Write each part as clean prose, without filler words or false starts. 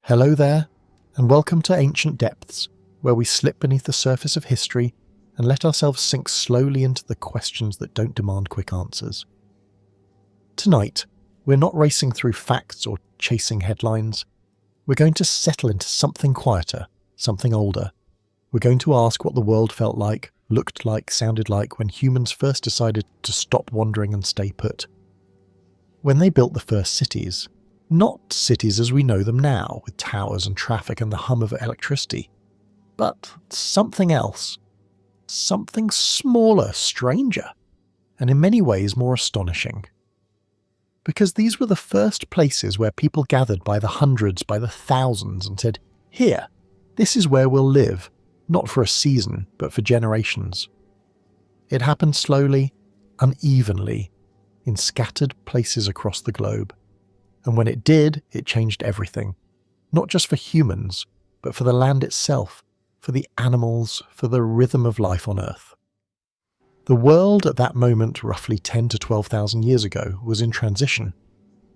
Hello there, and welcome to Ancient Depths, where we slip beneath the surface of history and let ourselves sink slowly into the questions that don't demand quick answers. Tonight, we're not racing through facts or chasing headlines. We're going to settle into something quieter, something older. We're going to ask what the world felt like, looked like, sounded like when humans first decided to stop wandering and stay put. When they built the first cities, not cities as we know them now, with towers and traffic and the hum of electricity, but something else. Something smaller, stranger, and in many ways more astonishing. Because these were the first places where people gathered by the hundreds, by the thousands, and said, "Here, this is where we'll live, not for a season, but for generations." It happened slowly, unevenly, in scattered places across the globe. And when it did, it changed everything. Not just for humans, but for the land itself, for the animals, for the rhythm of life on Earth. The world at that moment, roughly 10 to 12,000 years ago, was in transition.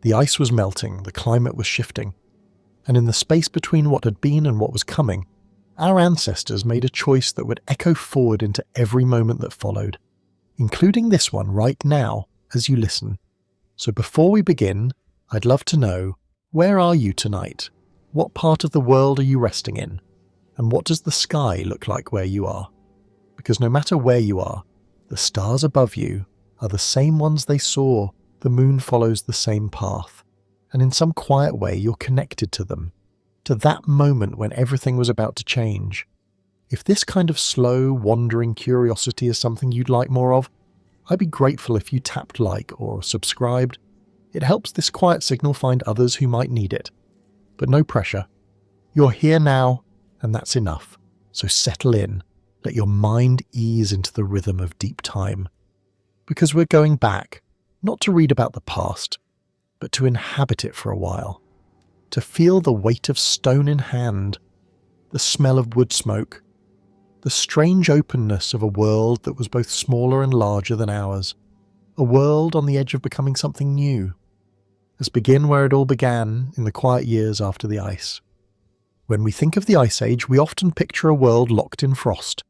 The ice was melting, the climate was shifting. And in the space between what had been and what was coming, our ancestors made a choice that would echo forward into every moment that followed, including this one right now as you listen. So before we begin, I'd love to know, where are you tonight? What part of the world are you resting in? And what does the sky look like where you are? Because no matter where you are, the stars above you are the same ones they saw. The moon follows the same path. And in some quiet way, you're connected to them, to that moment when everything was about to change. If this kind of slow, wandering curiosity is something you'd like more of, I'd be grateful if you tapped like or subscribed. It helps this quiet signal find others who might need it. But no pressure. You're here now, and that's enough. So settle in. Let your mind ease into the rhythm of deep time. Because we're going back, not to read about the past, but to inhabit it for a while. To feel the weight of stone in hand, the smell of wood smoke, the strange openness of a world that was both smaller and larger than ours. A world on the edge of becoming something new. Let's begin where it all began, in the quiet years after the ice. When we think of the Ice Age, we often picture a world locked in frost.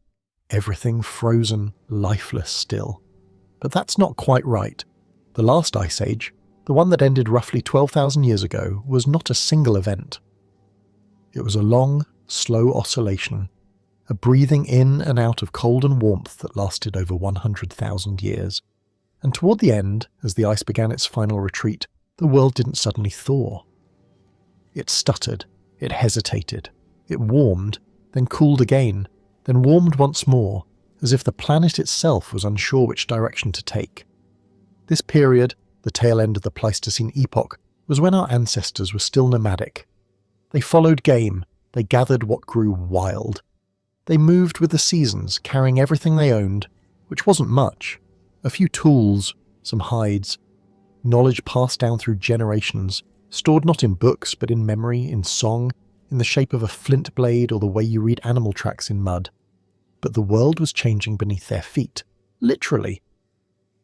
Everything frozen, lifeless still. But that's not quite right. The last Ice Age, the one that ended roughly 12,000 years ago, was not a single event. It was a long, slow oscillation, a breathing in and out of cold and warmth that lasted over 100,000 years. And toward the end, as the ice began its final retreat, the world didn't suddenly thaw. It stuttered, it hesitated, it warmed, then cooled again, then warmed once more, as if the planet itself was unsure which direction to take. This period, the tail end of the Pleistocene epoch, was when our ancestors were still nomadic. They followed game, they gathered what grew wild. They moved with the seasons, carrying everything they owned, which wasn't much. A few tools, some hides, knowledge passed down through generations, stored not in books but in memory, in song, in the shape of a flint blade or the way you read animal tracks in mud. But the world was changing beneath their feet, literally.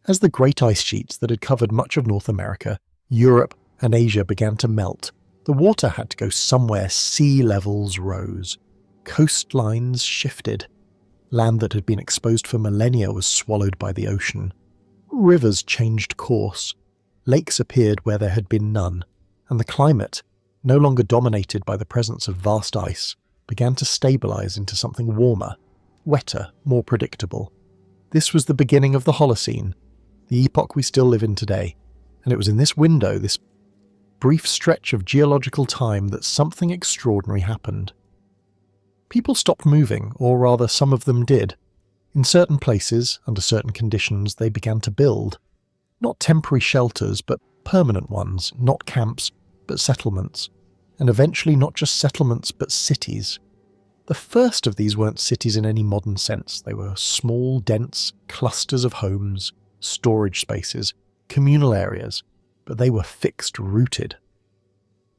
As the great ice sheets that had covered much of North America, Europe and Asia began to melt, the water had to go somewhere. Sea levels rose. Coastlines shifted. Land that had been exposed for millennia was swallowed by the ocean. Rivers changed course. Lakes appeared where there had been none, and the climate, no longer dominated by the presence of vast ice, began to stabilize into something warmer, wetter, more predictable. This was the beginning of the Holocene, the epoch we still live in today, and it was in this window, this brief stretch of geological time, that something extraordinary happened. People stopped moving, or rather some of them did. In certain places, under certain conditions, they began to build. Not temporary shelters, but permanent ones, not camps, but settlements. And eventually not just settlements, but cities. The first of these weren't cities in any modern sense. They were small, dense clusters of homes, storage spaces, communal areas, but they were fixed, rooted.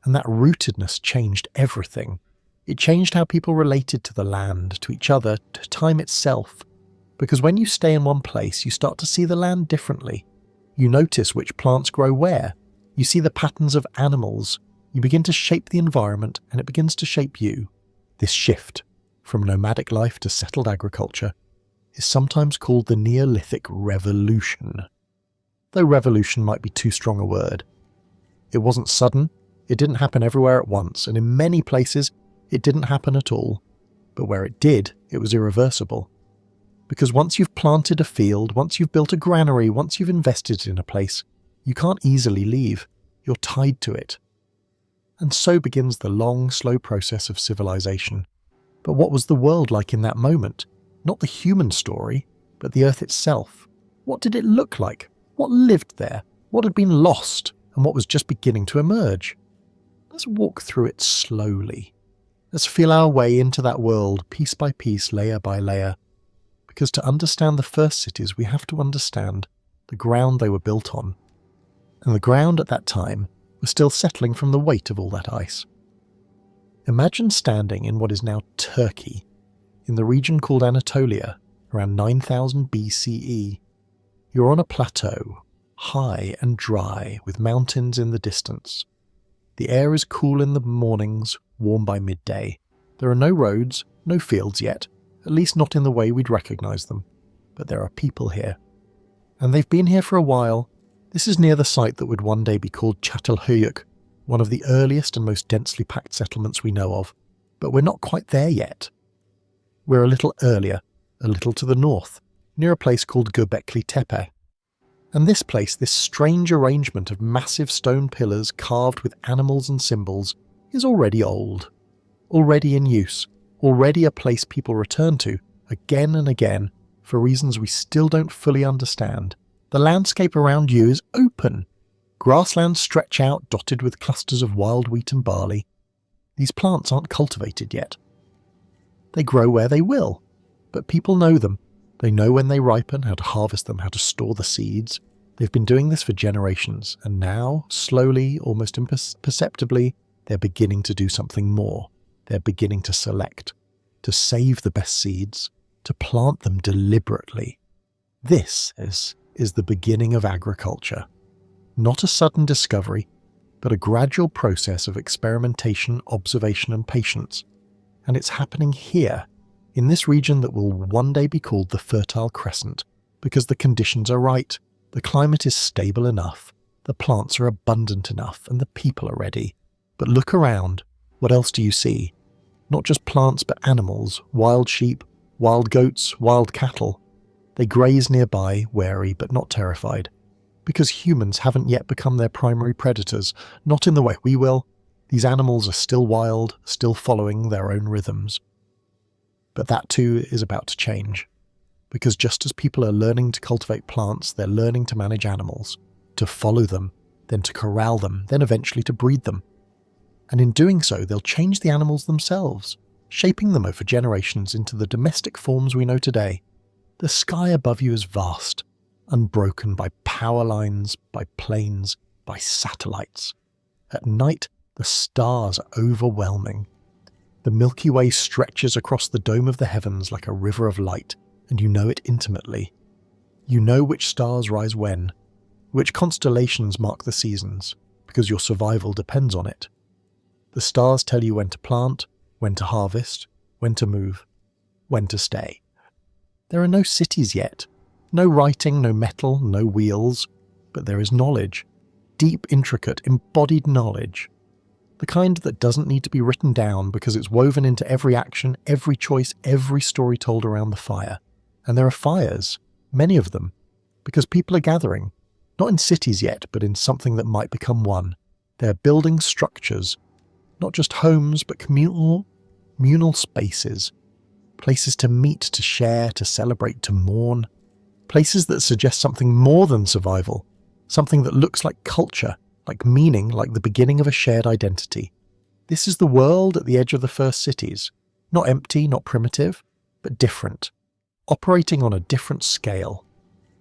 And that rootedness changed everything. It changed how people related to the land, to each other, to time itself. Because when you stay in one place, you start to see the land differently. You notice which plants grow where. You see the patterns of animals, You begin to shape the environment and it begins to shape you. This shift from nomadic life to settled agriculture is sometimes called the Neolithic Revolution. Though revolution might be too strong a word. It wasn't sudden, it didn't happen everywhere at once, and in many places it didn't happen at all. But where it did, it was irreversible. Because once you've planted a field, once you've built a granary, once you've invested in a place, you can't easily leave. You're tied to it. And so begins the long, slow process of civilization. But what was the world like in that moment? Not the human story, but the earth itself. What did it look like? What lived there? What had been lost? And what was just beginning to emerge? Let's walk through it slowly. Let's feel our way into that world, piece by piece, layer by layer. Because to understand the first cities, we have to understand the ground they were built on. And the ground at that time was still settling from the weight of all that ice. Imagine standing in what is now Turkey, in the region called Anatolia, around 9000 BCE. You're on a plateau, high and dry, with mountains in the distance. The air is cool in the mornings, warm by midday. There are no roads, no fields yet, at least not in the way we'd recognise them. But there are people here. And they've been here for a while. This is near the site that would one day be called Çatalhöyük, one of the earliest and most densely packed settlements we know of. But we're not quite there yet. We're a little earlier, a little to the north, near a place called Göbekli Tepe. And this place, this strange arrangement of massive stone pillars carved with animals and symbols, is already old, already in use, already a place people return to again and again for reasons we still don't fully understand. The landscape around you is open. Grasslands stretch out, dotted with clusters of wild wheat and barley. These plants aren't cultivated yet. They grow where they will, but people know them. They know when they ripen, how to harvest them, how to store the seeds. They've been doing this for generations, and now, slowly, almost imperceptibly, they're beginning to do something more. They're beginning to select, to save the best seeds, to plant them deliberately. This is the beginning of agriculture. Not a sudden discovery, but a gradual process of experimentation, observation, and patience. And it's happening here, in this region that will one day be called the Fertile Crescent, because the conditions are right, the climate is stable enough, the plants are abundant enough, and the people are ready. But look around. What else do you see? Not just plants, but animals, wild sheep, wild goats, wild cattle. They graze nearby, wary but not terrified. Because humans haven't yet become their primary predators, not in the way we will. These animals are still wild, still following their own rhythms. But that too is about to change. Because just as people are learning to cultivate plants, they're learning to manage animals, to follow them, then to corral them, then eventually to breed them. And in doing so, they'll change the animals themselves, shaping them over generations into the domestic forms we know today. The sky above you is vast, unbroken by power lines, by planes, by satellites. At night, the stars are overwhelming. The Milky Way stretches across the dome of the heavens like a river of light, and you know it intimately. You know which stars rise when, which constellations mark the seasons, because your survival depends on it. The stars tell you when to plant, when to harvest, when to move, when to stay. There are no cities yet, no writing, no metal, no wheels, but there is knowledge, deep, intricate, embodied knowledge. The kind that doesn't need to be written down because it's woven into every action, every choice, every story told around the fire. And there are fires, many of them, because people are gathering, not in cities yet, but in something that might become one. They're building structures, not just homes, but communal spaces, places to meet, to share, to celebrate, to mourn, places that suggest something more than survival, something that looks like culture, like meaning, like the beginning of a shared identity. This is the world at the edge of the first cities, not empty, not primitive, but different, operating on a different scale,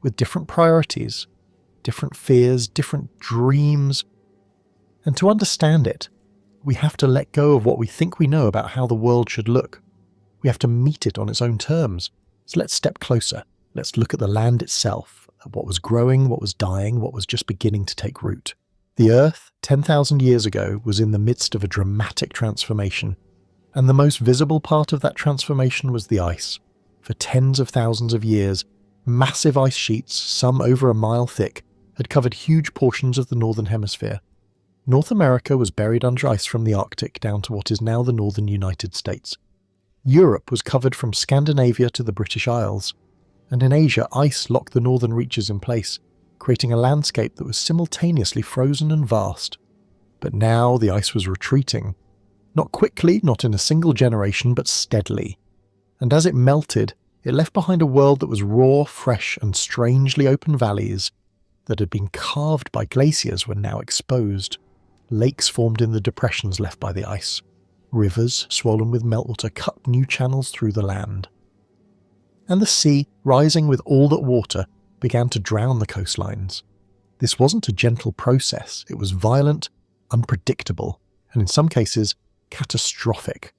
with different priorities, different fears, different dreams. And to understand it, we have to let go of what we think we know about how the world should look. We have to meet it on its own terms. So let's step closer. Let's look at the land itself, at what was growing, what was dying, what was just beginning to take root. The Earth, 10,000 years ago, was in the midst of a dramatic transformation, and the most visible part of that transformation was the ice. For tens of thousands of years, massive ice sheets, some over a mile thick, had covered huge portions of the northern hemisphere. North America was buried under ice from the Arctic down to what is now the northern United States. Europe was covered from Scandinavia to the British Isles, and in Asia ice locked the northern reaches in place, creating a landscape that was simultaneously frozen and vast. But now the ice was retreating. Not quickly, not in a single generation, but steadily. And as it melted, it left behind a world that was raw, fresh, and strangely open valleys that had been carved by glaciers were now exposed. Lakes formed in the depressions left by the ice. Rivers, swollen with meltwater, cut new channels through the land. And the sea, rising with all that water, began to drown the coastlines. This wasn't a gentle process, it was violent, unpredictable, and in some cases, catastrophic.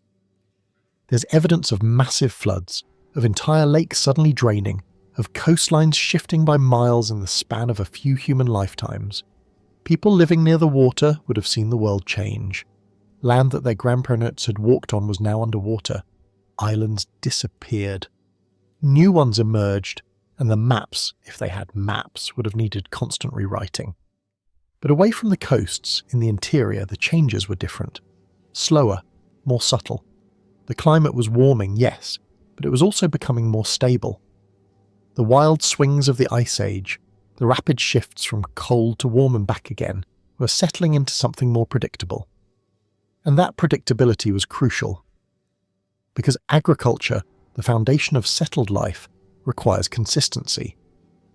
There's evidence of massive floods, of entire lakes suddenly draining, of coastlines shifting by miles in the span of a few human lifetimes. People living near the water would have seen the world change. Land that their grandparents had walked on was now underwater. Islands disappeared. New ones emerged, and the maps, if they had maps, would have needed constant rewriting. But away from the coasts, in the interior, the changes were different. Slower, more subtle. The climate was warming, yes, but it was also becoming more stable. The wild swings of the Ice Age, the rapid shifts from cold to warm and back again, were settling into something more predictable. And that predictability was crucial. Because agriculture, the foundation of settled life, requires consistency.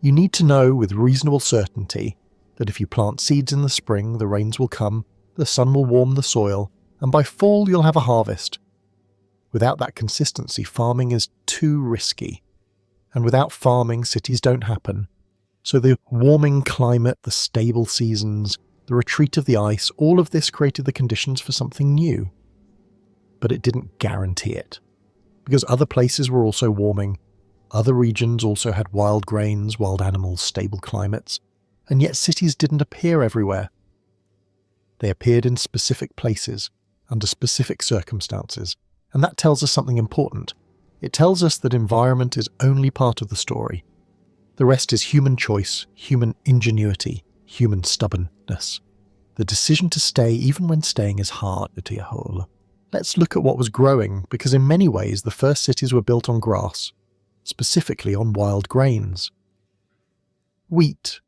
You need to know with reasonable certainty that if you plant seeds in the spring, the rains will come, the sun will warm the soil, and by fall you'll have a harvest. Without that consistency, farming is too risky. And without farming, cities don't happen. So the warming climate, the stable seasons, the retreat of the ice, all of this created the conditions for something new. But it didn't guarantee it. Because other places were also warming, other regions also had wild grains, wild animals, stable climates, and yet cities didn't appear everywhere. They appeared in specific places, under specific circumstances, and that tells us something important. It tells us that environment is only part of the story. The rest is human choice, human ingenuity, human stubbornness. The decision to stay even when staying is hard. Let's look at what was growing, because in many ways the first cities were built on grass, specifically on wild grains. Wheat,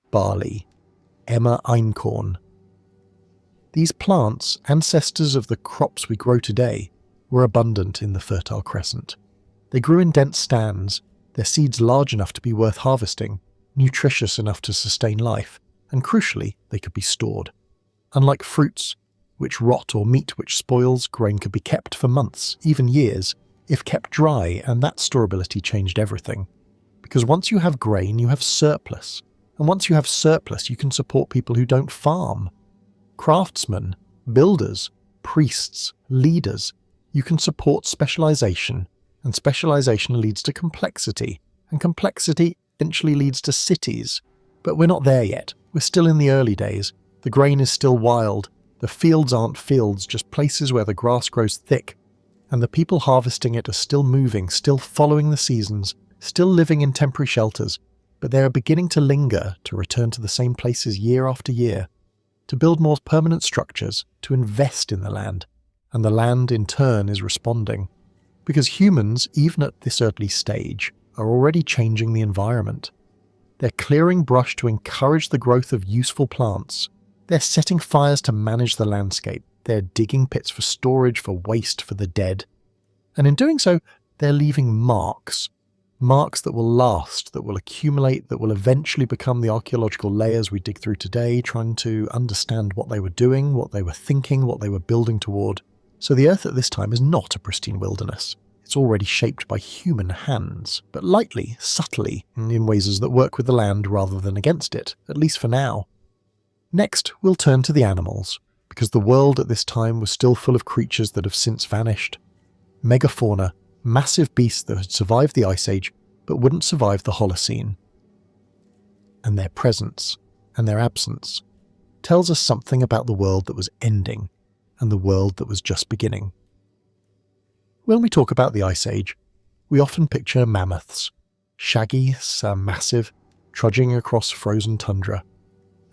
barley, Emmer einkorn. These plants, ancestors of the crops we grow today, were abundant in the Fertile Crescent. They grew in dense stands, their seeds large enough to be worth harvesting, nutritious enough to sustain life, and crucially, they could be stored. Unlike fruits, which rot, or meat which spoils, grain could be kept for months, even years, if kept dry, and that storability changed everything. Because once you have grain, you have surplus, and once you have surplus, you can support people who don't farm. Craftsmen, builders, priests, leaders. You can support specialization, and specialization leads to complexity, and complexity eventually leads to cities. But we're not there yet. We're still in the early days. The grain is still wild. The fields aren't fields, just places where the grass grows thick. And the people harvesting it are still moving, still following the seasons, still living in temporary shelters. But they are beginning to linger, to return to the same places year after year, to build more permanent structures, to invest in the land. And the land, in turn, is responding. Because humans, even at this early stage, are already changing the environment. They're clearing brush to encourage the growth of useful plants. They're setting fires to manage the landscape. They're digging pits for storage, for waste, for the dead. And in doing so, they're leaving marks. Marks that will last, that will accumulate, that will eventually become the archaeological layers we dig through today, trying to understand what they were doing, what they were thinking, what they were building toward. So the Earth at this time is not a pristine wilderness. It's already shaped by human hands, but lightly, subtly, in ways that work with the land rather than against it, at least for now. Next, we'll turn to the animals, because the world at this time was still full of creatures that have since vanished. Megafauna, massive beasts that had survived the Ice Age, but wouldn't survive the Holocene. And their presence, and their absence. tells us something about the world that was ending and the world that was just beginning. When we talk about the Ice Age, we often picture mammoths, shaggy, massive, trudging across frozen tundra.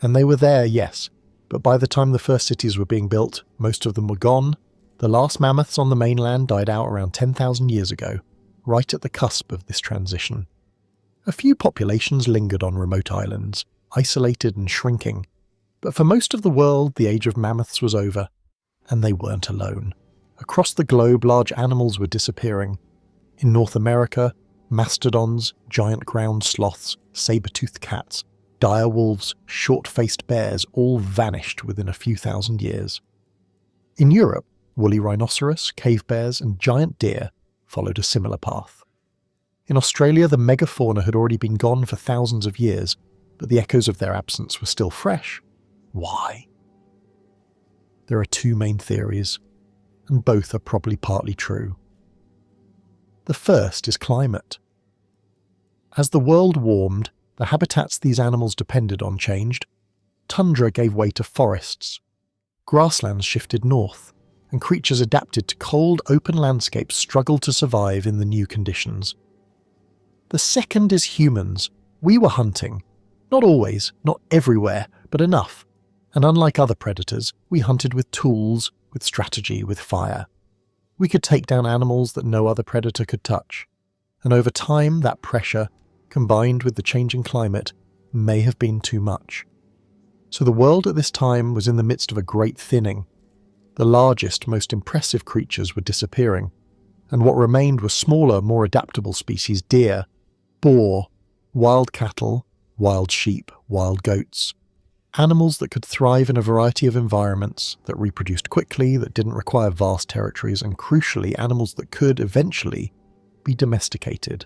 And they were there, yes, but by the time the first cities were being built, most of them were gone. The last mammoths on the mainland died out around 10,000 years ago, right at the cusp of this transition. A few populations lingered on remote islands, isolated and shrinking, but for most of the world the age of mammoths was over, and they weren't alone. Across the globe, large animals were disappearing. In North America, mastodons, giant ground sloths, saber-toothed cats, dire wolves, short-faced bears all vanished within a few thousand years. In Europe, woolly rhinoceros, cave bears, and giant deer followed a similar path. In Australia, the megafauna had already been gone for thousands of years, but the echoes of their absence were still fresh. Why? There are two main theories, and both are probably partly true. The first is climate. As the world warmed, the habitats these animals depended on changed. Tundra gave way to forests. Grasslands shifted north, and creatures adapted to cold, open landscapes struggled to survive in the new conditions. The second is humans. We were hunting. Not always, not everywhere, but enough. And unlike other predators, we hunted with tools, with strategy, with fire. We could take down animals that no other predator could touch. And over time, that pressure, combined with the changing climate, may have been too much. So the world at this time was in the midst of a great thinning. The largest, most impressive creatures were disappearing, and what remained were smaller, more adaptable species: deer, boar, wild cattle, wild sheep, wild goats. Animals that could thrive in a variety of environments, that reproduced quickly, that didn't require vast territories, and crucially, animals that could, eventually, be domesticated.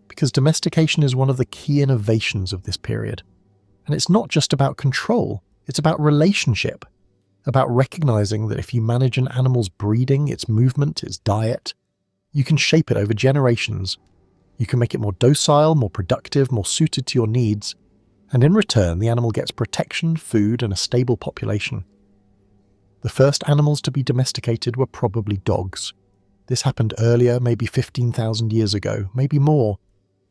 Because domestication is one of the key innovations of this period. And it's not just about control, it's about relationship. About recognizing that if you manage an animal's breeding, its movement, its diet, you can shape it over generations. You can make it more docile, more productive, more suited to your needs, and in return the animal gets protection, food, and a stable population. The first animals to be domesticated were probably dogs. This happened earlier, maybe 15,000 years ago, maybe more.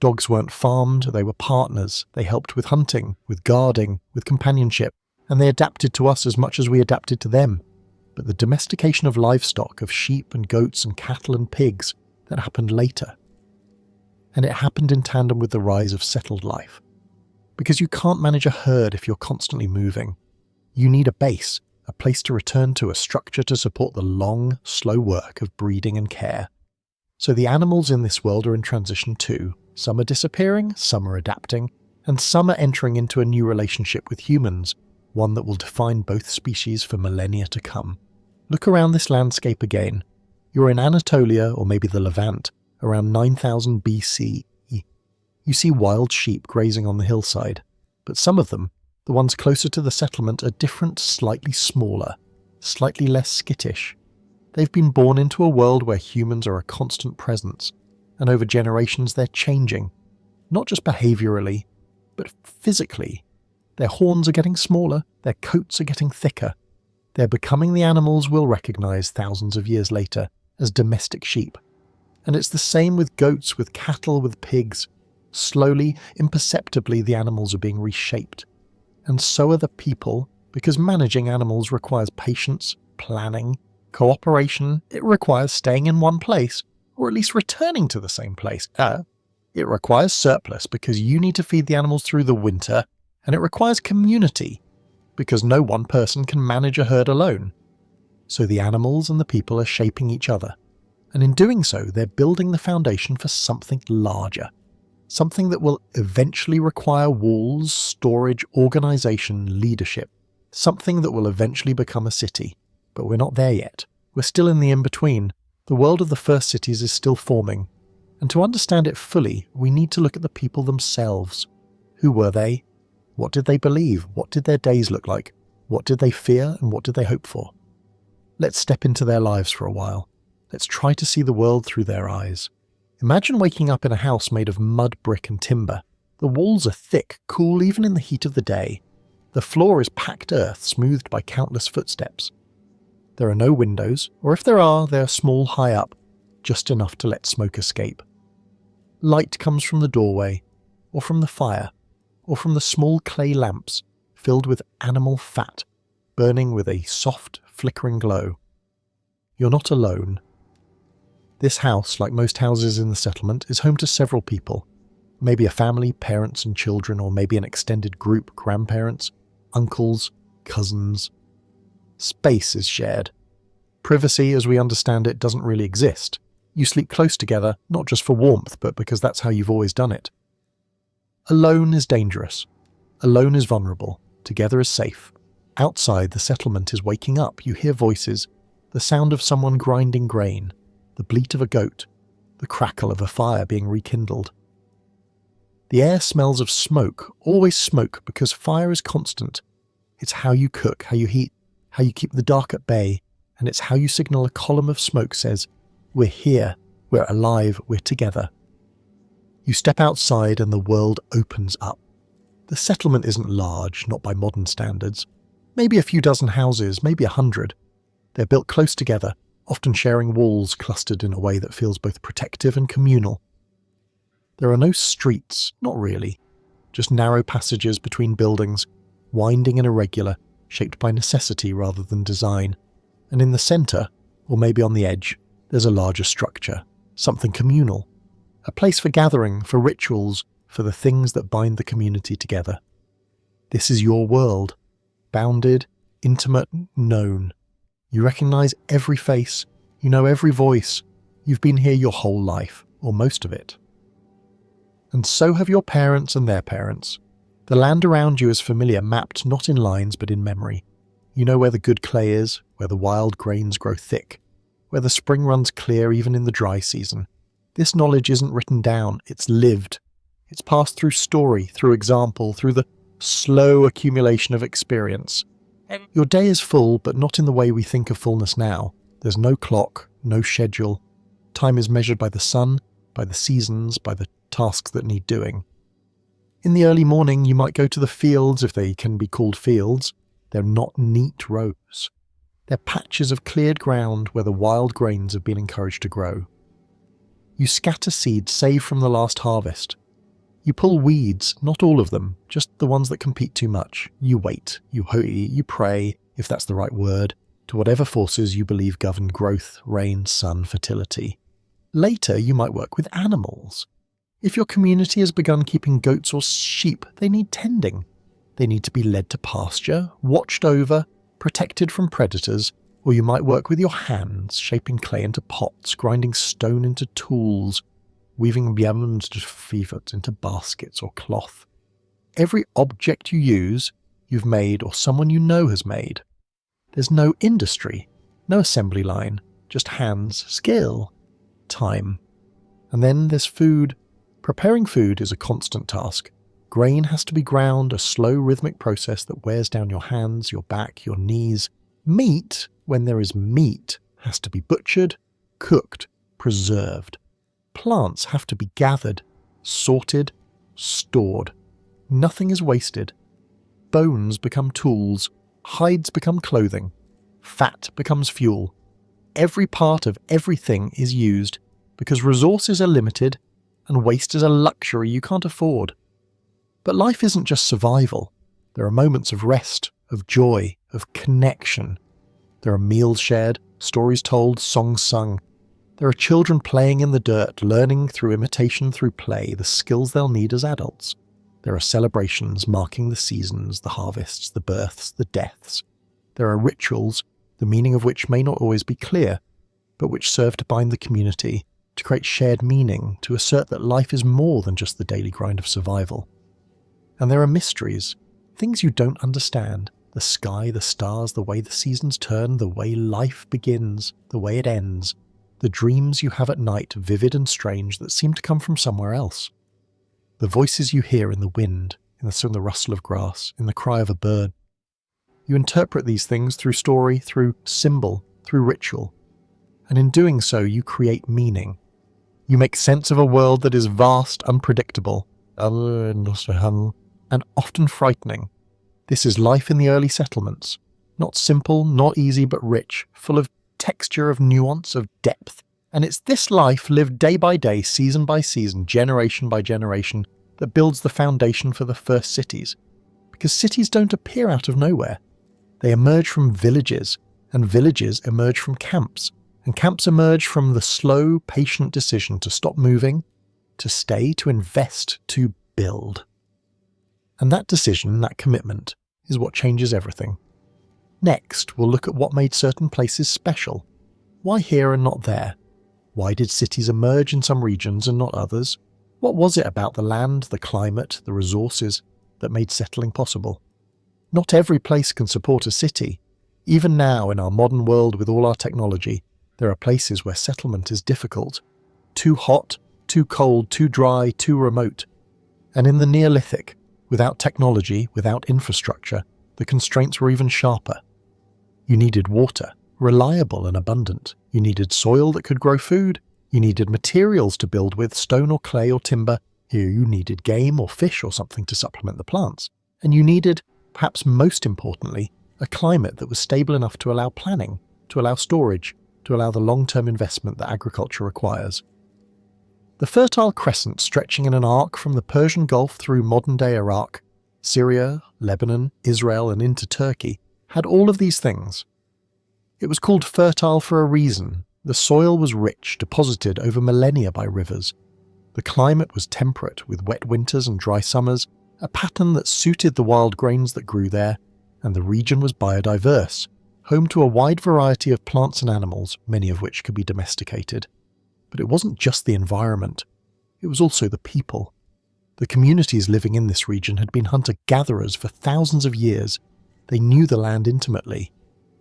Dogs weren't farmed, they were partners. They helped with hunting, with guarding, with companionship, and they adapted to us as much as we adapted to them. But the domestication of livestock, of sheep and goats and cattle and pigs, that happened later. And it happened in tandem with the rise of settled life. Because you can't manage a herd if you're constantly moving. You need a base, a place to return to, a structure to support the long, slow work of breeding and care. So the animals in this world are in transition too. Some are disappearing, some are adapting, and some are entering into a new relationship with humans, one that will define both species for millennia to come. Look around this landscape again. You're in Anatolia, or maybe the Levant, around 9000 BC. You see wild sheep grazing on the hillside, but some of them, the ones closer to the settlement, are different, slightly smaller, slightly less skittish. They've been born into a world where humans are a constant presence, and over generations they're changing, not just behaviourally, but physically. Their horns are getting smaller, their coats are getting thicker. They're becoming the animals we'll recognise thousands of years later as domestic sheep. And it's the same with goats, with cattle, with pigs. Slowly, imperceptibly, the animals are being reshaped. And so are the people, because managing animals requires patience, planning, cooperation. It requires staying in one place, or at least returning to the same place. It requires surplus, because you need to feed the animals through the winter, and it requires community, because no one person can manage a herd alone. So the animals and the people are shaping each other, and in doing so they're building the foundation for something larger. Something that will eventually require walls, storage, organisation, leadership. Something that will eventually become a city. But we're not there yet. We're still in the in-between. The world of the first cities is still forming. And to understand it fully, we need to look at the people themselves. Who were they? What did they believe? What did their days look like? What did they fear and what did they hope for? Let's step into their lives for a while. Let's try to see the world through their eyes. Imagine waking up in a house made of mud, brick and timber. The walls are thick, cool even in the heat of the day. The floor is packed earth smoothed by countless footsteps. There are no windows, or if there are, they are small high up, just enough to let smoke escape. Light comes from the doorway, or from the fire, or from the small clay lamps filled with animal fat, burning with a soft, flickering glow. You're not alone. This house, like most houses in the settlement, is home to several people. Maybe a family, parents and children, or maybe an extended group, grandparents, uncles, cousins. Space is shared. Privacy, as we understand it, doesn't really exist. You sleep close together, not just for warmth, but because that's how you've always done it. Alone is dangerous. Alone is vulnerable. Together is safe. Outside, the settlement is waking up. You hear voices, the sound of someone grinding grain, the bleat of a goat, the crackle of a fire being rekindled. The air smells of smoke, always smoke, because fire is constant. It's how you cook, how you heat, how you keep the dark at bay, and it's how you signal a column of smoke says, "We're here, we're alive, we're together." You step outside and the world opens up. The settlement isn't large, not by modern standards. Maybe a few dozen houses, maybe 100. They're built close together, often sharing walls clustered in a way that feels both protective and communal. There are no streets, not really, just narrow passages between buildings, winding and irregular, shaped by necessity rather than design. And in the centre, or maybe on the edge, there's a larger structure, something communal, a place for gathering, for rituals, for the things that bind the community together. This is your world, bounded, intimate, known. You recognise every face, you know every voice, you've been here your whole life, or most of it. And so have your parents and their parents. The land around you is familiar, mapped not in lines but in memory. You know where the good clay is, where the wild grains grow thick, where the spring runs clear even in the dry season. This knowledge isn't written down, it's lived. It's passed through story, through example, through the slow accumulation of experience. Your day is full, but not in the way we think of fullness now. There's no clock, no schedule. Time is measured by the sun, by the seasons, by the tasks that need doing. In the early morning, you might go to the fields, if they can be called fields. They're not neat rows. They're patches of cleared ground where the wild grains have been encouraged to grow. You scatter seeds saved from the last harvest. You pull weeds, not all of them, just the ones that compete too much. You wait, you hope, you pray, if that's the right word, to whatever forces you believe govern growth, rain, sun, fertility. Later, you might work with animals. If your community has begun keeping goats or sheep, they need tending. They need to be led to pasture, watched over, protected from predators, or you might work with your hands, shaping clay into pots, grinding stone into tools, weaving björnfifot into baskets or cloth. Every object you use, you've made or someone you know has made. There's no industry, no assembly line, just hands, skill, time. And then there's food. Preparing food is a constant task. Grain has to be ground, a slow rhythmic process that wears down your hands, your back, your knees. Meat, when there is meat, has to be butchered, cooked, preserved. Plants have to be gathered, sorted, stored. Nothing is wasted. Bones become tools, hides become clothing, fat becomes fuel. Every part of everything is used because resources are limited and waste is a luxury you can't afford. But life isn't just survival. There are moments of rest, of joy, of connection. There are meals shared, stories told, songs sung. There are children playing in the dirt, learning through imitation, through play, the skills they'll need as adults. There are celebrations marking the seasons, the harvests, the births, the deaths. There are rituals, the meaning of which may not always be clear, but which serve to bind the community, to create shared meaning, to assert that life is more than just the daily grind of survival. And there are mysteries, things you don't understand, the sky, the stars, the way the seasons turn, the way life begins, the way it ends, the dreams you have at night, vivid and strange, that seem to come from somewhere else. The voices you hear in the wind, in the rustle of grass, in the cry of a bird. You interpret these things through story, through symbol, through ritual. And in doing so, you create meaning. You make sense of a world that is vast, unpredictable, and often frightening. This is life in the early settlements. Not simple, not easy, but rich, full of texture, of nuance, of depth. And it's this life lived day by day, season by season, generation by generation, that builds the foundation for the first cities. Because cities don't appear out of nowhere. They emerge from villages, and villages emerge from camps, and camps emerge from the slow, patient decision to stop moving, to stay, to invest, to build. And that decision, that commitment, is what changes everything. Next, we'll look at what made certain places special. Why here and not there? Why did cities emerge in some regions and not others? What was it about the land, the climate, the resources that made settling possible? Not every place can support a city. Even now, in our modern world with all our technology, there are places where settlement is difficult. Too hot, too cold, too dry, too remote. And in the Neolithic, without technology, without infrastructure, the constraints were even sharper. You needed water, reliable and abundant. You needed soil that could grow food. You needed materials to build with, stone or clay or timber. Here you needed game or fish or something to supplement the plants. And you needed, perhaps most importantly, a climate that was stable enough to allow planning, to allow storage, to allow the long-term investment that agriculture requires. The Fertile Crescent, stretching in an arc from the Persian Gulf through modern-day Iraq, Syria, Lebanon, Israel and into Turkey, had all of these things. It was called fertile for a reason. The soil was rich, deposited over millennia by rivers. The climate was temperate, with wet winters and dry summers, a pattern that suited the wild grains that grew there, and the region was biodiverse, home to a wide variety of plants and animals, many of which could be domesticated. But it wasn't just the environment, it was also the people. The communities living in this region had been hunter-gatherers for thousands of years. They knew the land intimately.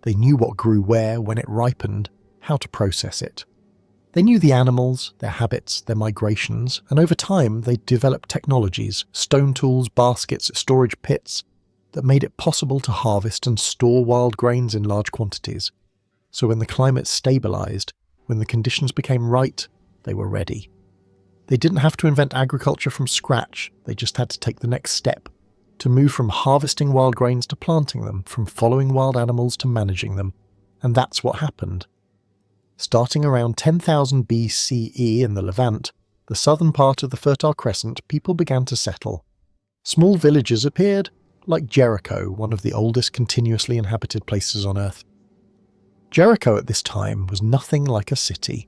They knew what grew where, when it ripened, how to process it. They knew the animals, their habits, their migrations, and over time they developed technologies, stone tools, baskets, storage pits, that made it possible to harvest and store wild grains in large quantities. So when the climate stabilized, when the conditions became right, they were ready. They didn't have to invent agriculture from scratch, they just had to take the next step, to move from harvesting wild grains to planting them, from following wild animals to managing them. And that's what happened. Starting around 10,000 BCE in the Levant, the southern part of the Fertile Crescent, people began to settle. Small villages appeared, like Jericho, one of the oldest continuously inhabited places on Earth. Jericho at this time was nothing like a city.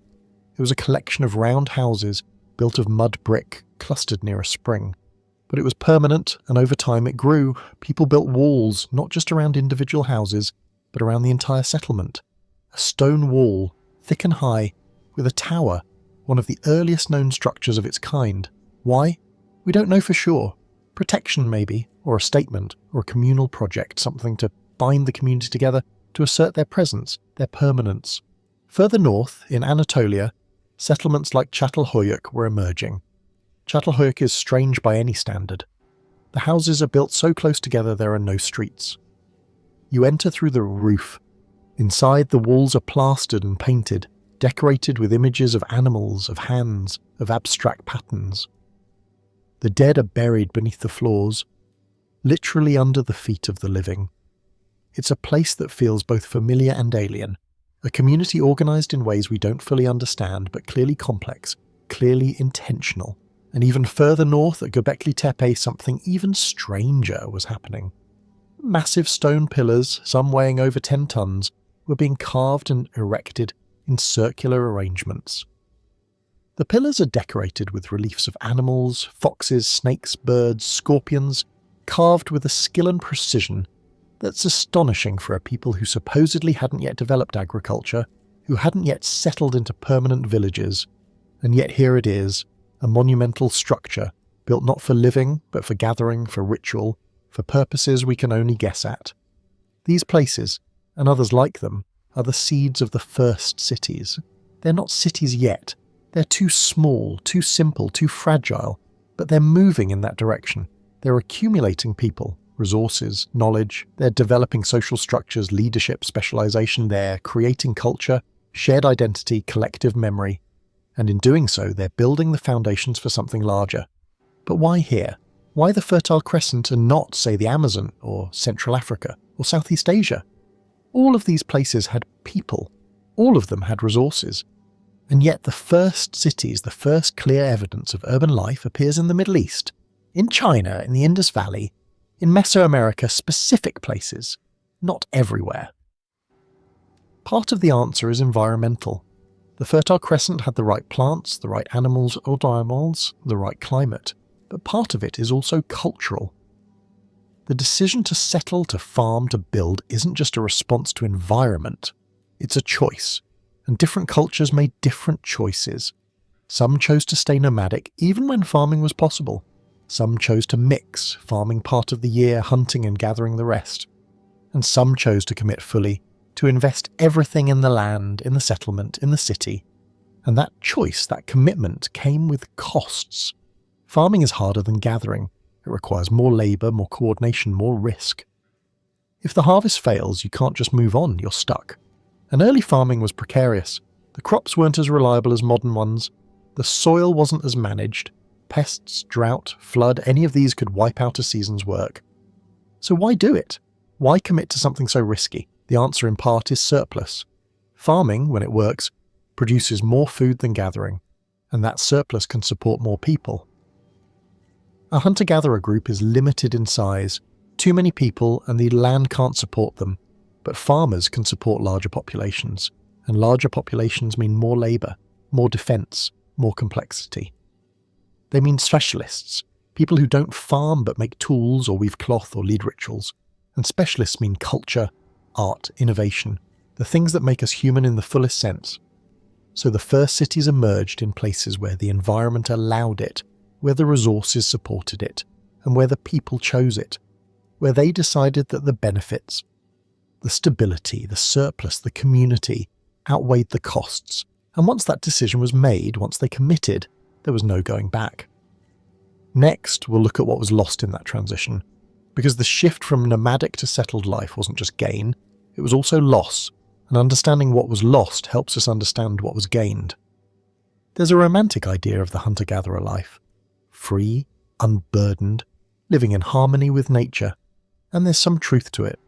It was a collection of round houses built of mud brick clustered near a spring. But it was permanent, and over time it grew. People built walls, not just around individual houses, but around the entire settlement. A stone wall, thick and high, with a tower, one of the earliest known structures of its kind. Why? We don't know for sure. Protection maybe, or a statement, or a communal project, something to bind the community together, to assert their presence, their permanence. Further north, in Anatolia, settlements like Çatalhöyük were emerging. Çatalhöyük is strange by any standard. The houses are built so close together there are no streets. You enter through the roof. Inside, the walls are plastered and painted, decorated with images of animals, of hands, of abstract patterns. The dead are buried beneath the floors, literally under the feet of the living. It's a place that feels both familiar and alien, a community organised in ways we don't fully understand, but clearly complex, clearly intentional. And even further north at Göbekli Tepe, something even stranger was happening. Massive stone pillars, some weighing over 10 tons, were being carved and erected in circular arrangements. The pillars are decorated with reliefs of animals, foxes, snakes, birds, scorpions, carved with a skill and precision that's astonishing for a people who supposedly hadn't yet developed agriculture, who hadn't yet settled into permanent villages, and yet here it is, a monumental structure, built not for living, but for gathering, for ritual, for purposes we can only guess at. These places, and others like them, are the seeds of the first cities. They're not cities yet. They're too small, too simple, too fragile, but they're moving in that direction. They're accumulating people, resources, knowledge. They're developing social structures, leadership, specialization. They're creating culture, shared identity, collective memory. And in doing so, they're building the foundations for something larger. But why here? Why the Fertile Crescent and not, say, the Amazon or Central Africa or Southeast Asia? All of these places had people. All of them had resources. And yet the first cities, the first clear evidence of urban life appears in the Middle East, in China, in the Indus Valley, in Mesoamerica, specific places, not everywhere. Part of the answer is environmental. The Fertile Crescent had the right plants, the right animals, the right climate, but part of it is also cultural. The decision to settle, to farm, to build isn't just a response to environment, it's a choice, and different cultures made different choices. Some chose to stay nomadic even when farming was possible. Some chose to mix, farming part of the year, hunting and gathering the rest. And some chose to commit fully, to invest everything in the land, in the settlement, in the city. And that choice, that commitment, came with costs. Farming is harder than gathering. It requires more labour, more coordination, more risk. If the harvest fails, you can't just move on, you're stuck. And early farming was precarious. The crops weren't as reliable as modern ones. The soil wasn't as managed. Pests, drought, flood, any of these could wipe out a season's work. So why do it? Why commit to something so risky? The answer in part is surplus. Farming, when it works, produces more food than gathering, and that surplus can support more people. A hunter-gatherer group is limited in size, too many people and the land can't support them, but farmers can support larger populations, and larger populations mean more labour, more defence, more complexity. They mean specialists, people who don't farm but make tools or weave cloth or lead rituals, and specialists mean culture, art, innovation, the things that make us human in the fullest sense. So the first cities emerged in places where the environment allowed it, where the resources supported it, and where the people chose it, where they decided that the benefits, the stability, the surplus, the community outweighed the costs. And once that decision was made, once they committed, there was no going back. Next, we'll look at what was lost in that transition, because the shift from nomadic to settled life wasn't just gain, it was also loss, and understanding what was lost helps us understand what was gained. There's a romantic idea of the hunter-gatherer life. Free, unburdened, living in harmony with nature, and there's some truth to it.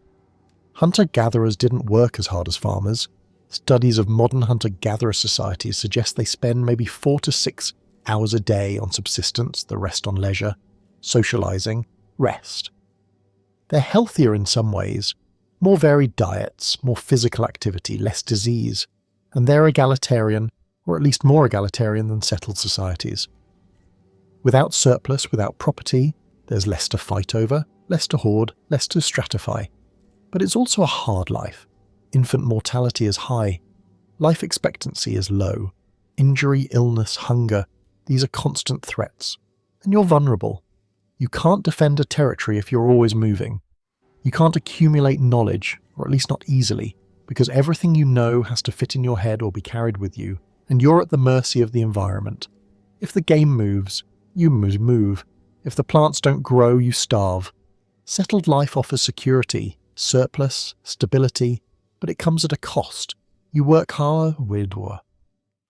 Hunter-gatherers didn't work as hard as farmers. Studies of modern hunter-gatherer societies suggest they spend maybe 4 to 6 hours a day on subsistence, the rest on leisure, socializing, rest. They're healthier in some ways, more varied diets, more physical activity, less disease, and they're egalitarian, or at least more egalitarian than settled societies. Without surplus, without property, there's less to fight over, less to hoard, less to stratify. But it's also a hard life. Infant mortality is high. Life expectancy is low. Injury, illness, hunger, these are constant threats. And you're vulnerable. You can't defend a territory if you're always moving. You can't accumulate knowledge, or at least not easily, because everything you know has to fit in your head or be carried with you, and you're at the mercy of the environment. If the game moves, you move. If the plants don't grow, you starve. Settled life offers security, surplus, stability, but it comes at a cost. You work hard,